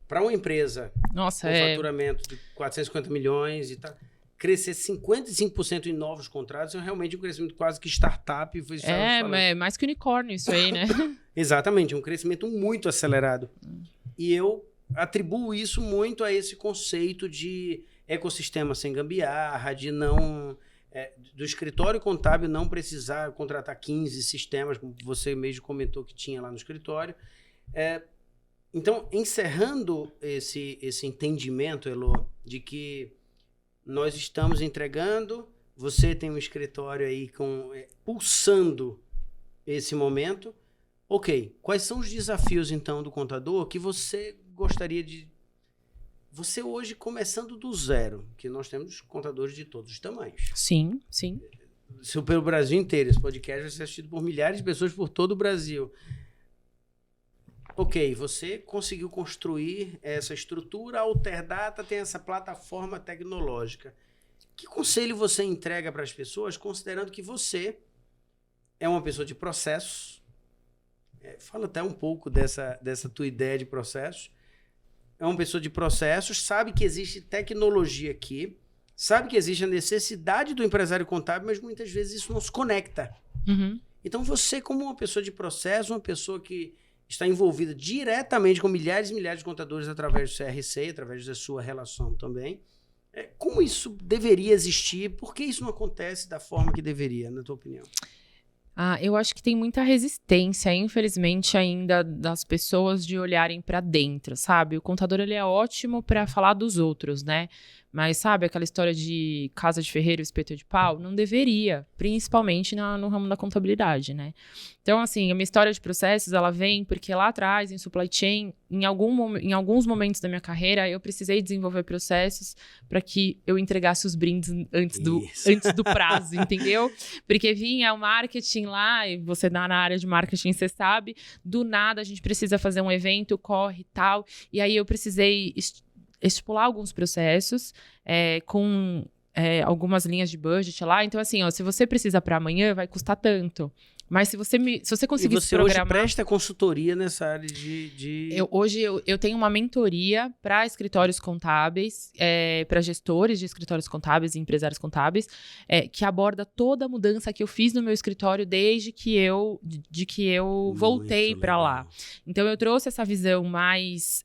Para uma empresa com faturamento de 450 milhões e tal, crescer 55% em novos contratos é realmente um crescimento quase que startup. É mais que unicórnio isso aí, né? Exatamente, um crescimento muito acelerado. E eu atribuo isso muito a esse conceito de ecossistema sem gambiarra, de não... do escritório contábil não precisar contratar 15 sistemas, como você mesmo comentou que tinha lá no escritório. Então, encerrando esse entendimento, Elô, de que nós estamos entregando, você tem um escritório aí pulsando esse momento. Ok, quais são os desafios, então, do contador que você gostaria de... Você hoje começando do zero, que nós temos contadores de todos os tamanhos. Sim, sim. Pelo Brasil inteiro. Esse podcast vai ser assistido por milhares de pessoas por todo o Brasil. Ok, você conseguiu construir essa estrutura, a Alterdata tem essa plataforma tecnológica. Que conselho você entrega para as pessoas, considerando que você é uma pessoa de processos? Fala até um pouco dessa tua ideia de processos. É uma pessoa de processos, sabe que existe tecnologia aqui, sabe que existe a necessidade do empresário contábil, mas muitas vezes isso não se conecta. Uhum. Então você, como uma pessoa de processo, uma pessoa que está envolvida diretamente com milhares e milhares de contadores através do CRC, através da sua relação também, como isso deveria existir? Por que isso não acontece da forma que deveria, na tua opinião? Eu acho que tem muita resistência, infelizmente, ainda das pessoas de olharem para dentro, sabe? O contador, ele é ótimo para falar dos outros, né? Mas, sabe, aquela história de casa de ferreiro, espeto de pau? Não deveria, principalmente no ramo da contabilidade, né? Então, assim, a minha história de processos, ela vem porque lá atrás, em supply chain, em alguns momentos da minha carreira, eu precisei desenvolver processos para que eu entregasse os brindes antes do prazo, entendeu? Porque vinha o marketing lá, e você na área de marketing, você sabe, do nada a gente precisa fazer um evento, corre e tal, e aí eu precisei estipular alguns processos com algumas linhas de budget lá. Então, assim, ó, se você precisa para amanhã, vai custar tanto. Mas se você conseguir programar... E você hoje presta consultoria nessa área de... Hoje eu tenho uma mentoria para escritórios contábeis, para gestores de escritórios contábeis e empresários contábeis, que aborda toda a mudança que eu fiz no meu escritório desde que eu voltei para lá. Então, eu trouxe essa visão mais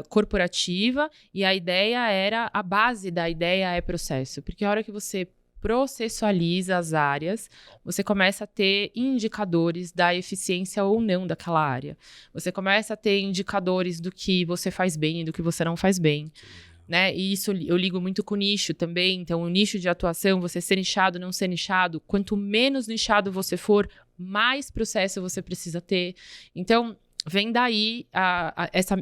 corporativa e a base da ideia é processo. Porque a hora que você processualiza as áreas, você começa a ter indicadores da eficiência ou não daquela área. Você começa a ter indicadores do que você faz bem e do que você não faz bem. Né? E isso eu ligo muito com o nicho também. Então, o nicho de atuação, você ser nichado, não ser nichado, quanto menos nichado você for, mais processo você precisa ter. Então, vem daí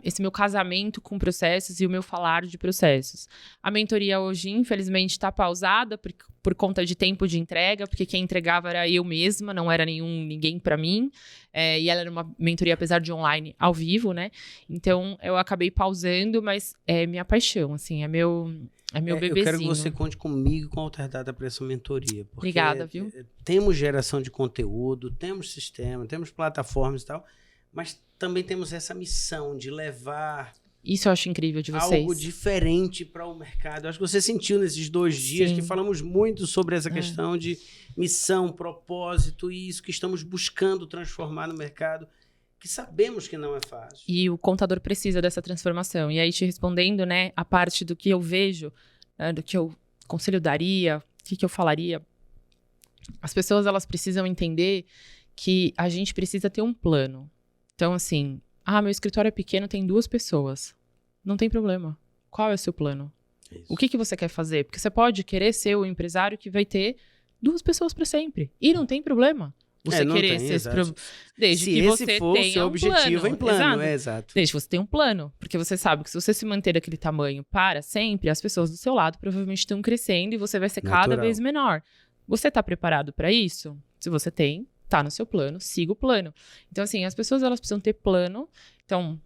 esse meu casamento com processos e o meu falar de processos. A mentoria hoje, infelizmente, está pausada por conta de tempo de entrega, porque quem entregava era eu mesma, não era ninguém para mim. E ela era uma mentoria, apesar de online, ao vivo, né? Então, eu acabei pausando, mas é minha paixão, assim, é meu bebezinho. Eu quero que você conte comigo e com a Alterdata para essa mentoria. Porque obrigada, viu? Temos geração de conteúdo, temos sistema, temos plataformas e tal, mas também temos essa missão de levar... Isso eu acho incrível de vocês. Algo diferente para o mercado. Eu acho que você sentiu nesses 2 dias que falamos muito sobre essa questão de missão, propósito e isso que estamos buscando transformar no mercado, que sabemos que não é fácil. E o contador precisa dessa transformação. E aí, te respondendo, né, a parte do que eu vejo, do que eu conselho daria, o que eu falaria, as pessoas, elas precisam entender que a gente precisa ter um plano. Então, assim, meu escritório é pequeno, tem 2 pessoas. Não tem problema. Qual é o seu plano? O que você quer fazer? Porque você pode querer ser o empresário que vai ter 2 pessoas para sempre. E não tem problema. Você querer ser esse problema. Desde que você tenha um plano. Exato. Desde que você tenha um plano. Porque você sabe que se você se manter daquele tamanho para sempre, as pessoas do seu lado provavelmente estão crescendo e você vai ser cada vez menor. Você está preparado para isso? Se você tem, tá no seu plano, siga o plano. Então, assim, as pessoas, elas precisam ter plano. Então,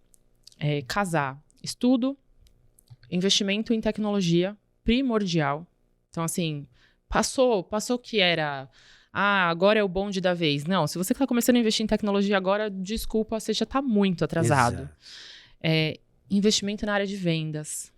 casar, estudo, investimento em tecnologia, primordial. Então, assim, passou que era... agora é o bonde da vez. Não, se você está começando a investir em tecnologia agora, desculpa, você já está muito atrasado. Investimento na área de vendas.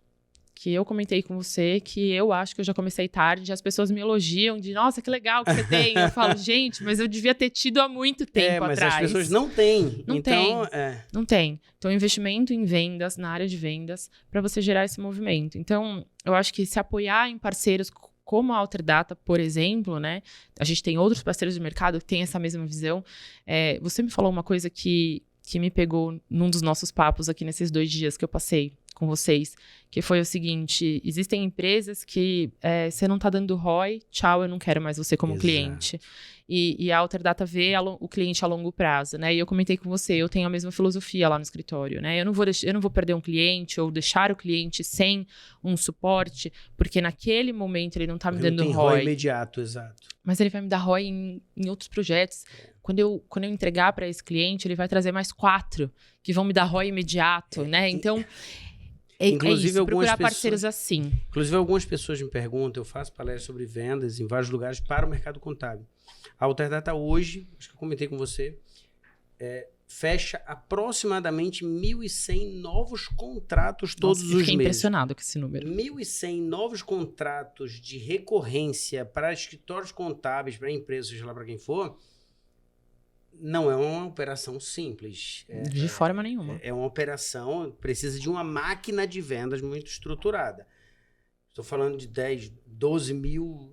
Que eu comentei com você, que eu acho que eu já comecei tarde, as pessoas me elogiam de, nossa, que legal que você tem. Eu falo, gente, mas eu devia ter tido há muito tempo mas atrás. Mas as pessoas não têm. Não tem. Então, investimento em vendas, na área de vendas, para você gerar esse movimento. Então, eu acho que se apoiar em parceiros como a Alterdata, por exemplo, né? A gente tem outros parceiros de mercado que têm essa mesma visão. Você me falou uma coisa que me pegou num dos nossos papos aqui nesses 2 dias que eu passei com vocês, que foi o seguinte: existem empresas que você não está dando ROI, tchau, eu não quero mais você como cliente. E a Alterdata vê o cliente a longo prazo, né? E eu comentei com você, eu tenho a mesma filosofia lá no escritório, né? Eu não vou perder um cliente ou deixar o cliente sem um suporte, porque naquele momento ele não está me dando ROI imediato, exato. Mas ele vai me dar ROI em outros projetos. Quando eu entregar para esse cliente, ele vai trazer mais 4 que vão me dar ROI imediato, né? Então, inclusive, isso, procurar parceiros assim. Inclusive, algumas pessoas me perguntam, eu faço palestras sobre vendas em vários lugares para o mercado contábil. A Alterdata hoje, acho que eu comentei com você, fecha aproximadamente 1.100 novos contratos todos os meses. Fiquei impressionado com esse número. 1.100 novos contratos de recorrência para escritórios contábeis, para empresas, seja lá para quem for, não é uma operação simples. De forma nenhuma. É uma operação, precisa de uma máquina de vendas muito estruturada. Estou falando de 10, 12 mil,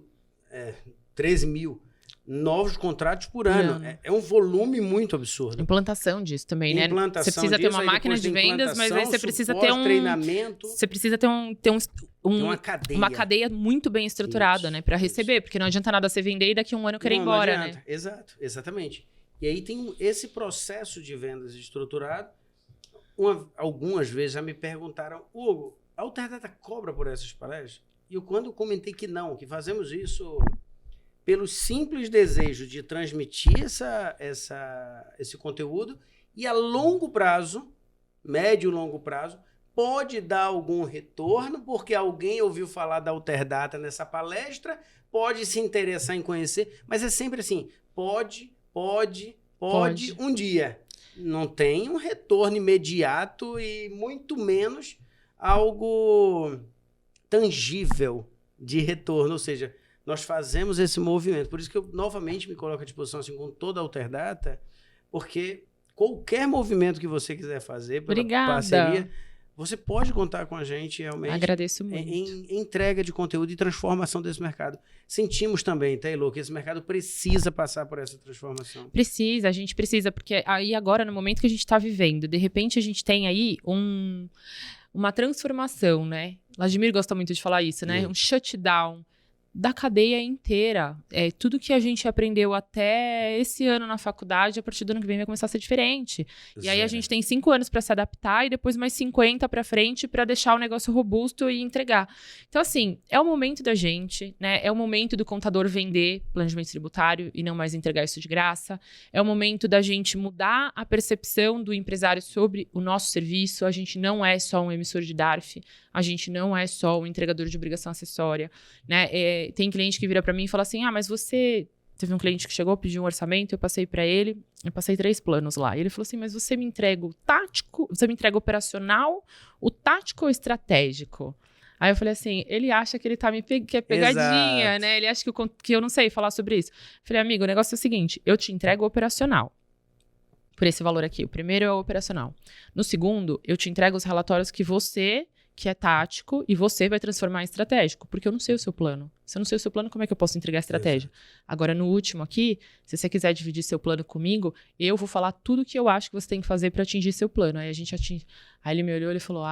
13 mil novos contratos por ano. É um volume muito absurdo. Implantação disso também, né? Implantação você precisa ter uma máquina de vendas, mas aí você precisa ter treinamento. Você precisa ter uma cadeia muito bem estruturada, né? Para receber, porque não adianta nada você vender e daqui a um ano querer ir embora, né? Exato, exatamente. E aí tem esse processo de vendas estruturado. Algumas vezes já me perguntaram, Hugo, a Alterdata cobra por essas palestras? E quando eu comentei que não, que fazemos isso pelo simples desejo de transmitir esse conteúdo e a longo prazo, médio e longo prazo, pode dar algum retorno, porque alguém ouviu falar da Alterdata nessa palestra, pode se interessar em conhecer, mas é sempre assim, pode um dia. Não tem um retorno imediato e muito menos algo tangível de retorno, ou seja, nós fazemos esse movimento. Por isso que eu novamente me coloco à disposição assim, com toda a Alterdata, porque qualquer movimento que você quiser fazer pela parceria, você pode contar com a gente realmente. Agradeço muito. Em entrega de conteúdo e transformação desse mercado. Sentimos também, Taylor, que esse mercado precisa passar por essa transformação. A gente precisa, porque aí agora, no momento que a gente está vivendo, de repente a gente tem aí uma transformação, né? Vladimir gosta muito de falar isso, né? Um shutdown da cadeia inteira. Tudo que a gente aprendeu até esse ano na faculdade, a partir do ano que vem vai começar a ser diferente. E aí a gente tem 5 anos para se adaptar e depois mais 50 para frente para deixar o negócio robusto e entregar. Então, assim, é o momento da gente, né? É o momento do contador vender planejamento tributário e não mais entregar isso de graça. É o momento da gente mudar a percepção do empresário sobre o nosso serviço. A gente não é só um emissor de DARF, a gente não é só um entregador de obrigação acessória, né? Tem cliente que vira para mim e fala assim, mas você... Teve um cliente que chegou, pediu um orçamento, eu passei para ele, eu passei 3 planos lá. E ele falou assim, mas você me entrega o tático, você me entrega o operacional, o tático ou o estratégico? Aí eu falei assim, ele acha que ele tá que é pegadinha, Exato. né? Ele acha que eu não sei falar sobre isso. Eu falei, amigo, o negócio é o seguinte, eu te entrego o operacional. Por esse valor aqui. O primeiro é o operacional. No segundo, eu te entrego os relatórios que é tático, e você vai transformar em estratégico, porque eu não sei o seu plano. Se eu não sei o seu plano, como é que eu posso entregar a estratégia? Agora, no último aqui, se você quiser dividir seu plano comigo, eu vou falar tudo o que eu acho que você tem que fazer para atingir seu plano. Aí a gente atinge. Aí ele me olhou e falou,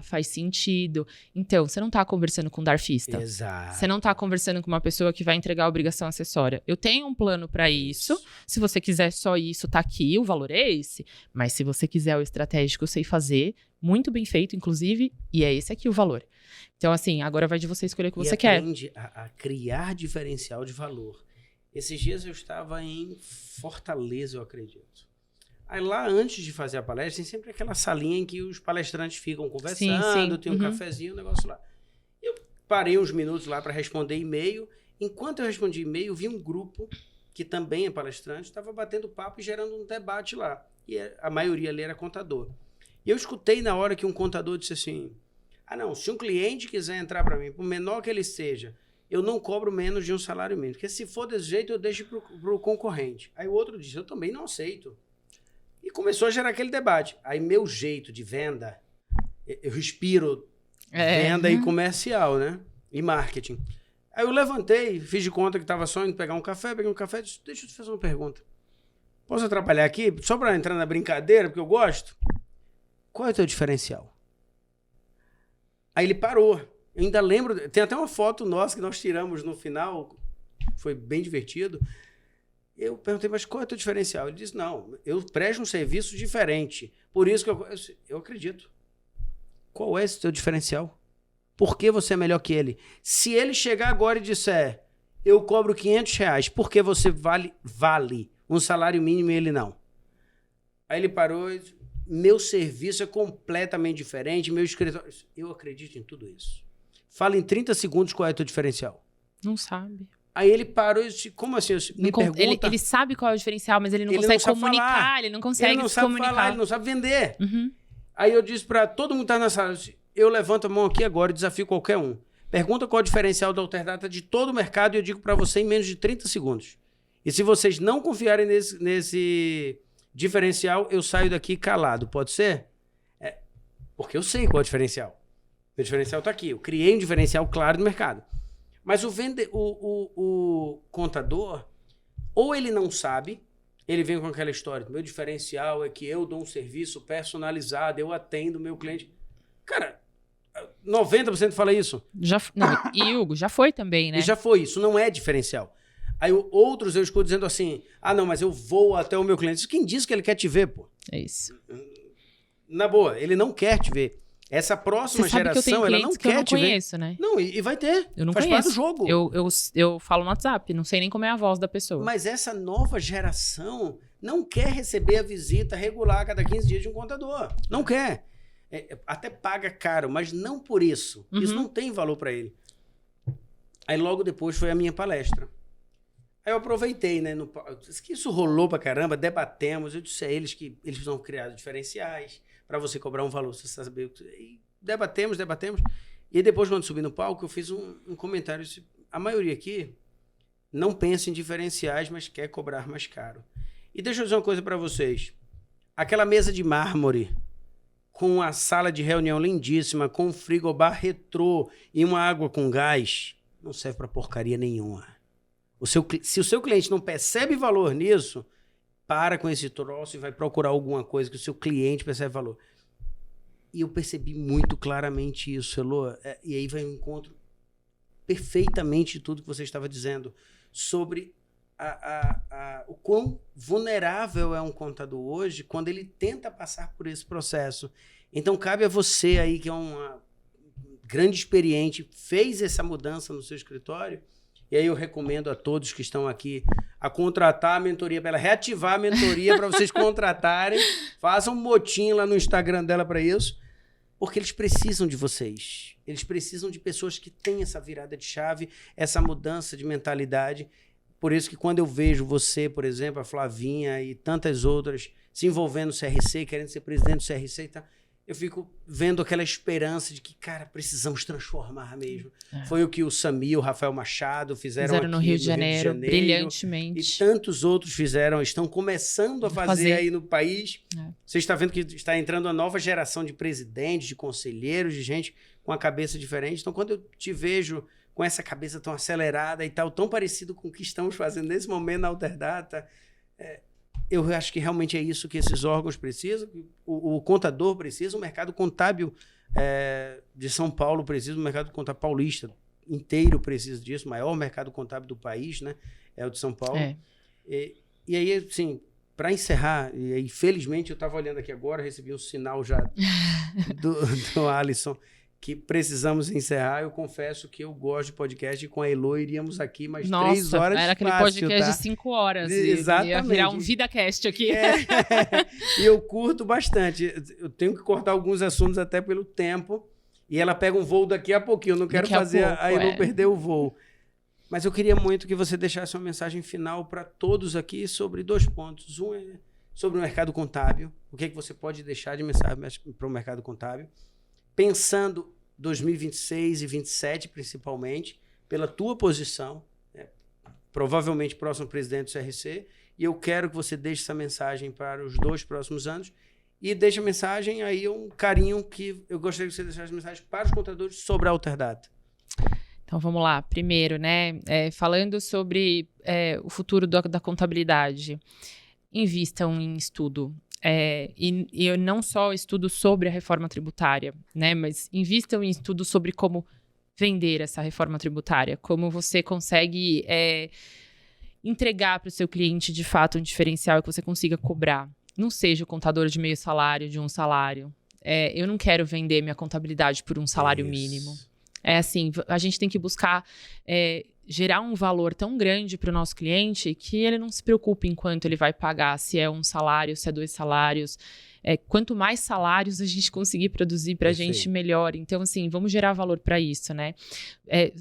faz sentido. Então, você não tá conversando com um darfista. Exato. Você não tá conversando com uma pessoa que vai entregar a obrigação acessória. Eu tenho um plano para isso. Se você quiser só isso, tá aqui, o valor é esse. Mas se você quiser o estratégico, eu sei fazer. Muito bem feito, inclusive, e é esse aqui o valor. Então, assim, agora vai de você escolher o que você quer. Aprende a criar diferencial de valor. Esses dias eu estava em Fortaleza, eu acredito. Aí lá, antes de fazer a palestra, tem sempre aquela salinha em que os palestrantes ficam conversando, tem um cafezinho, um negócio lá. Eu parei uns minutos lá para responder e-mail. Enquanto eu respondi e-mail, vi um grupo, que também é palestrante, estava batendo papo e gerando um debate lá. E a maioria ali era contador. E eu escutei na hora que um contador disse assim, não, se um cliente quiser entrar para mim, por menor que ele seja, eu não cobro menos de um salário mínimo, porque se for desse jeito eu deixo para o concorrente. Aí o outro disse, eu também não aceito. E começou a gerar aquele debate. Aí meu jeito de venda, eu respiro venda e comercial, né? E marketing. Aí eu levantei, fiz de conta que estava só indo pegar um café, peguei um café e disse, deixa eu te fazer uma pergunta. Posso atrapalhar aqui? Só para entrar na brincadeira, porque eu gosto? Qual é o teu diferencial? Aí ele parou. Eu ainda lembro, tem até uma foto nossa que nós tiramos no final, foi bem divertido. Eu perguntei, mas qual é o teu diferencial? Ele disse, não, eu presto um serviço diferente. Por isso que eu acredito. Qual é esse teu diferencial? Por que você é melhor que ele? Se ele chegar agora e disser, eu cobro R$500, por que você vale um salário mínimo e ele não? Aí ele parou e disse, meu serviço é completamente diferente, meu escritório... Eu acredito em tudo isso. Fala em 30 segundos qual é o teu diferencial. Não sabe. Aí ele parou e disse, como assim? Pergunta... Ele sabe qual é o diferencial, mas ele não consegue comunicar, ele não consegue se comunicar. Falar, ele não sabe vender. Uhum. Aí eu disse para todo mundo que está na sala, eu levanto a mão aqui agora e desafio qualquer um. Pergunta qual é o diferencial da Alterdata de todo o mercado e eu digo para você em menos de 30 segundos. E se vocês não confiarem nesse diferencial, eu saio daqui calado. Pode ser? Porque eu sei qual é o diferencial. O diferencial está aqui. Eu criei um diferencial claro do mercado. Mas o contador, Ou ele não sabe, ele vem com aquela história, meu diferencial é que eu dou um serviço personalizado, eu atendo o meu cliente. Cara, 90% fala isso. E Hugo, já foi também, né? E já foi, isso não é diferencial. Aí outros eu escuto dizendo assim, não, mas eu vou até o meu cliente. Quem diz que ele quer te ver, pô? É isso. Na boa, ele não quer te ver. Essa próxima geração, ela não quer te ver. Eu não conheço, né? Não, e vai ter. Eu não Faz conheço. parte do jogo. Eu falo no WhatsApp, não sei nem como é a voz da pessoa. Mas essa nova geração não quer receber a visita regular a cada 15 dias de um contador. Não quer. Até paga caro, mas não por isso. Isso não tem valor para ele. Aí logo depois foi a minha palestra. Aí eu aproveitei, né? Isso rolou pra caramba, debatemos. Eu disse a eles que eles vão criar diferenciais para você cobrar um valor, você sabe. E debatemos. E depois, quando subi no palco, eu fiz um comentário. Disse, a maioria aqui não pensa em diferenciais, mas quer cobrar mais caro. E deixa eu dizer uma coisa para vocês. Aquela mesa de mármore, com a sala de reunião lindíssima, com um frigobar retrô e uma água com gás, não serve para porcaria nenhuma. Se o seu cliente não percebe valor nisso, para com esse troço e vai procurar alguma coisa que o seu cliente percebe valor. E eu percebi muito claramente isso, Elô. E aí vai um encontro perfeitamente de tudo que você estava dizendo sobre o quão vulnerável é um contador hoje quando ele tenta passar por esse processo. Então, cabe a você aí, que é uma grande experiente, fez essa mudança no seu escritório. E aí eu recomendo a todos que estão aqui a contratar a mentoria, para ela reativar a mentoria para vocês contratarem. Façam um motim lá no Instagram dela para isso, porque eles precisam de vocês. Eles precisam de pessoas que têm essa virada de chave, essa mudança de mentalidade. Por isso que quando eu vejo você, por exemplo, a Flavinha e tantas outras se envolvendo no CRC, querendo ser presidente do CRC e tal, eu fico vendo aquela esperança de que, cara, precisamos transformar mesmo. Foi o que o Samir, o Rafael Machado fizeram aqui no Rio de Janeiro, brilhantemente. E tantos outros fizeram, estão começando a fazer aí no país. Você está vendo que está entrando uma nova geração de presidentes, de conselheiros, de gente com a cabeça diferente. Então, quando eu te vejo com essa cabeça tão acelerada e tal, tão parecido com o que estamos fazendo nesse momento na Alterdata, eu acho que realmente é isso que esses órgãos precisam, o contador precisa, o mercado contábil de São Paulo precisa, o mercado contábil paulista inteiro precisa disso, o maior mercado contábil do país, né, é o de São Paulo. E aí, assim, para encerrar, e aí, felizmente eu estava olhando aqui agora, recebi um sinal já do Alisson, que precisamos encerrar. Eu confesso que eu gosto de podcast e com a Elô iríamos aqui mais 3 horas. Era aquele fácil, podcast de 5 horas. Exatamente. Ia virar um VidaCast aqui. E eu curto bastante. Eu tenho que cortar alguns assuntos até pelo tempo. E ela pega um voo daqui a pouquinho. Eu não quero fazer a Elô perder o voo. Mas eu queria muito que você deixasse uma mensagem final para todos aqui sobre 2 pontos. Um é sobre o mercado contábil. O que é que você pode deixar de mensagem para o mercado contábil? Pensando 2026 e 2027, principalmente, pela tua posição, né? Provavelmente próximo presidente do CRC, e eu quero que você deixe essa mensagem para os 2 próximos anos, e deixe a mensagem aí, um carinho que eu gostaria que você deixasse a mensagem para os contadores sobre a Alterdata. Então, vamos lá. Primeiro, né, falando sobre o futuro da contabilidade, invistam em estudo. E eu não só estudo sobre a reforma tributária, né, mas invistam em estudo sobre como vender essa reforma tributária, como você consegue entregar para o seu cliente, de fato, um diferencial que você consiga cobrar. Não seja o contador de meio salário, de um salário. Eu não quero vender minha contabilidade por um salário mínimo. Assim, a gente tem que buscar gerar um valor tão grande para o nosso cliente que ele não se preocupe em quanto ele vai pagar, se é 1 salário, se é 2 salários. Quanto mais salários a gente conseguir produzir para a gente, melhor. Então, assim, vamos gerar valor para isso, né?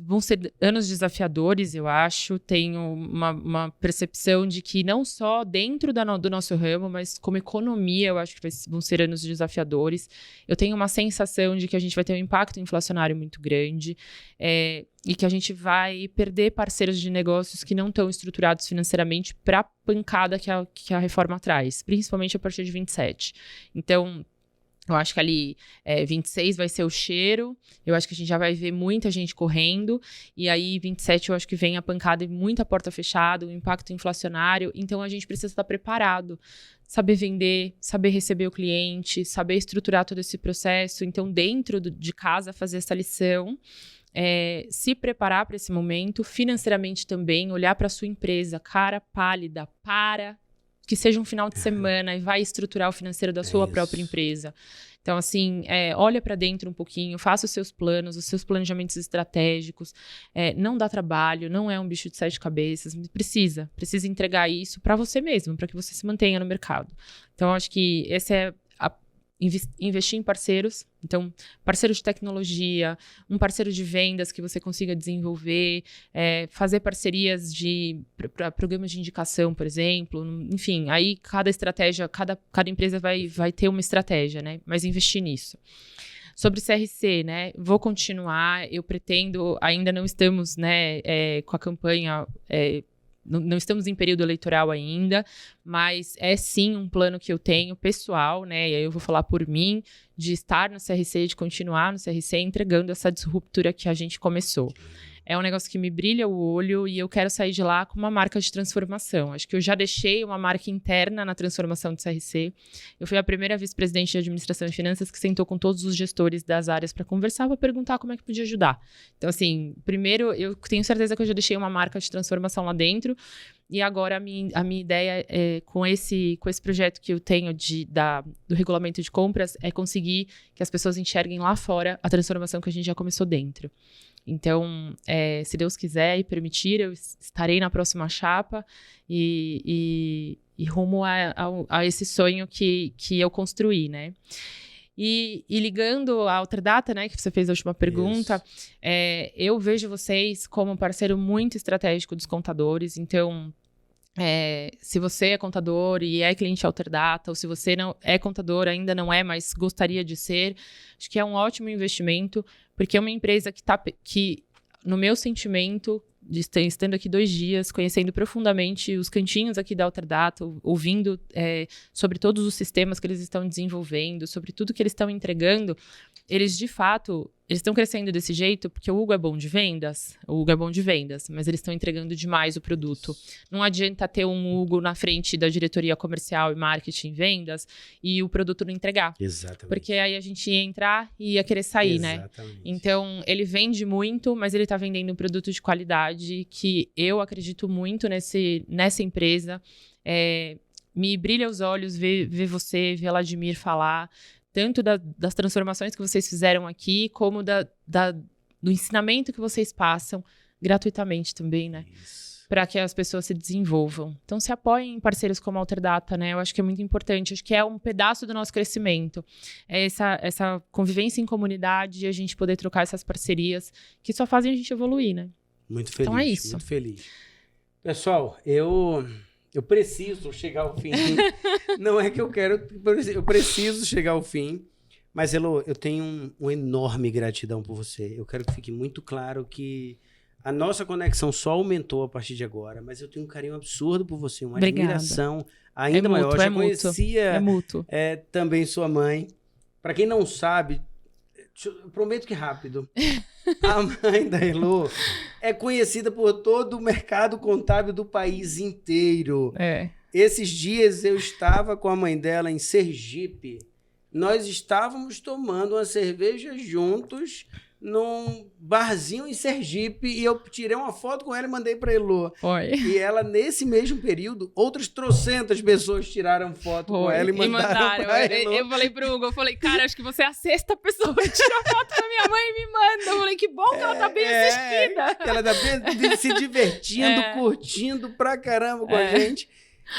Vão ser anos desafiadores, eu acho. Tenho uma percepção de que não só dentro do nosso ramo, mas como economia, eu acho que vão ser anos desafiadores. Eu tenho uma sensação de que a gente vai ter um impacto inflacionário muito grande, e que a gente vai perder parceiros de negócios que não estão estruturados financeiramente para a pancada que a reforma traz, principalmente a partir de 27. Então, Eu acho que ali 26 vai ser o cheiro, eu acho que a gente já vai ver muita gente correndo, e aí 27 eu acho que vem a pancada e muita porta fechada, o impacto inflacionário, então a gente precisa estar preparado, saber vender, saber receber o cliente, saber estruturar todo esse processo, então dentro de casa fazer essa lição, se preparar para esse momento, financeiramente também, olhar para a sua empresa, cara pálida, que seja um final de semana e vai estruturar o financeiro da sua própria empresa. Então, assim, olha para dentro um pouquinho, faça os seus planos, os seus planejamentos estratégicos. Não dá trabalho, não é um bicho de 7 cabeças. Precisa entregar isso para você mesmo, para que você se mantenha no mercado. Então, eu acho que esse é investir em parceiros, então parceiro de tecnologia, um parceiro de vendas que você consiga desenvolver, fazer parcerias para programas de indicação, por exemplo, enfim, aí cada estratégia, cada empresa vai ter uma estratégia, né? Mas investir nisso. Sobre CRC, né? Vou continuar, eu pretendo, ainda não estamos, né, com a campanha. Não estamos em período eleitoral ainda, mas é sim um plano que eu tenho pessoal, né? E aí eu vou falar por mim, de estar no CRC, de continuar no CRC, entregando essa disruptura que a gente começou. É um negócio que me brilha o olho e eu quero sair de lá com uma marca de transformação. Acho que eu já deixei uma marca interna na transformação do CRC. Eu fui a primeira vice-presidente de administração e finanças que sentou com todos os gestores das áreas para conversar, para perguntar como é que podia ajudar. Então, assim, primeiro, eu tenho certeza que eu já deixei uma marca de transformação lá dentro. E agora a minha ideia com esse projeto que eu tenho do regulamento de compras é conseguir que as pessoas enxerguem lá fora a transformação que a gente já começou dentro. Então, se Deus quiser e permitir, eu estarei na próxima chapa e rumo a esse sonho que eu construí, né? E ligando à Outerdata, né, que você fez a última pergunta, eu vejo vocês como um parceiro muito estratégico dos contadores. Então, se você é contador e é cliente Outerdata, ou se você não é contador, ainda não é, mas gostaria de ser, acho que é um ótimo investimento, porque é uma empresa que no meu sentimento, estando aqui 2 dias, conhecendo profundamente os cantinhos aqui da Outerdata, ouvindo sobre todos os sistemas que eles estão desenvolvendo, sobre tudo que eles estão entregando, eles, de fato, eles estão crescendo desse jeito porque o Hugo é bom de vendas, mas eles estão entregando demais o produto. Não adianta ter um Hugo na frente da diretoria comercial e marketing e vendas e o produto não entregar. Exatamente. Porque aí a gente ia entrar e ia querer sair, Exatamente. Né? Então, ele vende muito, mas ele está vendendo um produto de qualidade que eu acredito muito nessa empresa. Me brilha os olhos ver você, ver a Vladimir falar, tanto das transformações que vocês fizeram aqui, como do ensinamento que vocês passam gratuitamente também, né? Para que as pessoas se desenvolvam. Então, se apoiem em parceiros como a Outerdata, né? Eu acho que é muito importante. Acho que é um pedaço do nosso crescimento. É essa convivência em comunidade e a gente poder trocar essas parcerias que só fazem a gente evoluir, né? Muito feliz. Então é isso. Muito feliz. Pessoal, eu preciso chegar ao fim. Não é que eu quero, eu preciso chegar ao fim. Mas, Elô, eu tenho uma enorme gratidão por você. Eu quero que fique muito claro que a nossa conexão só aumentou a partir de agora. Mas eu tenho um carinho absurdo por você, uma admiração ainda maior. Já conhecia também sua mãe. Para quem não sabe, eu prometo que rápido. A mãe da Elô é conhecida por todo o mercado contábil do país inteiro. Esses dias eu estava com a mãe dela em Sergipe. Nós estávamos tomando uma cerveja juntos num barzinho em Sergipe e eu tirei uma foto com ela e mandei para Elô. E ela, nesse mesmo período, outras trocentas pessoas tiraram foto com ela e mandaram para Elô. Eu falei pro Hugo, cara, acho que você é a 6ª pessoa que tira foto da minha mãe e me manda. Eu falei, que bom que ela tá bem assistida. Ela tá bem se divertindo, curtindo pra caramba com a gente.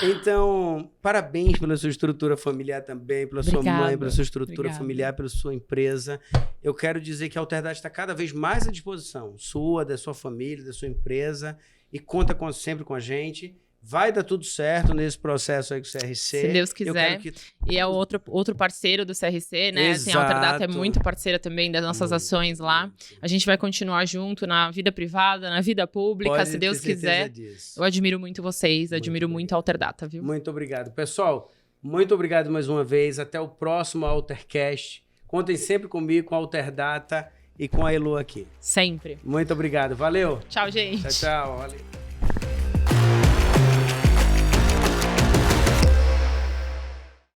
Então, parabéns pela sua estrutura familiar também, pela sua mãe, pela sua estrutura familiar, pela sua empresa. Eu quero dizer que a Outerdata está cada vez mais à disposição, sua, da sua família, da sua empresa, e conta sempre com a gente. Vai dar tudo certo nesse processo aí com o CRC. Se Deus quiser. E é outro parceiro do CRC, né? Assim, a Outerdata é muito parceira também das nossas ações lá. A gente vai continuar junto na vida privada, na vida pública, se Deus quiser. Eu admiro muito vocês, admiro muito a Outerdata, viu? Muito obrigado. Pessoal, Muito obrigado mais uma vez. Até o próximo Altercast. Contem sempre comigo, com a Alterdata e com a Elo aqui. Sempre. Muito obrigado. Valeu. Tchau, gente. Tchau, tchau. Valeu.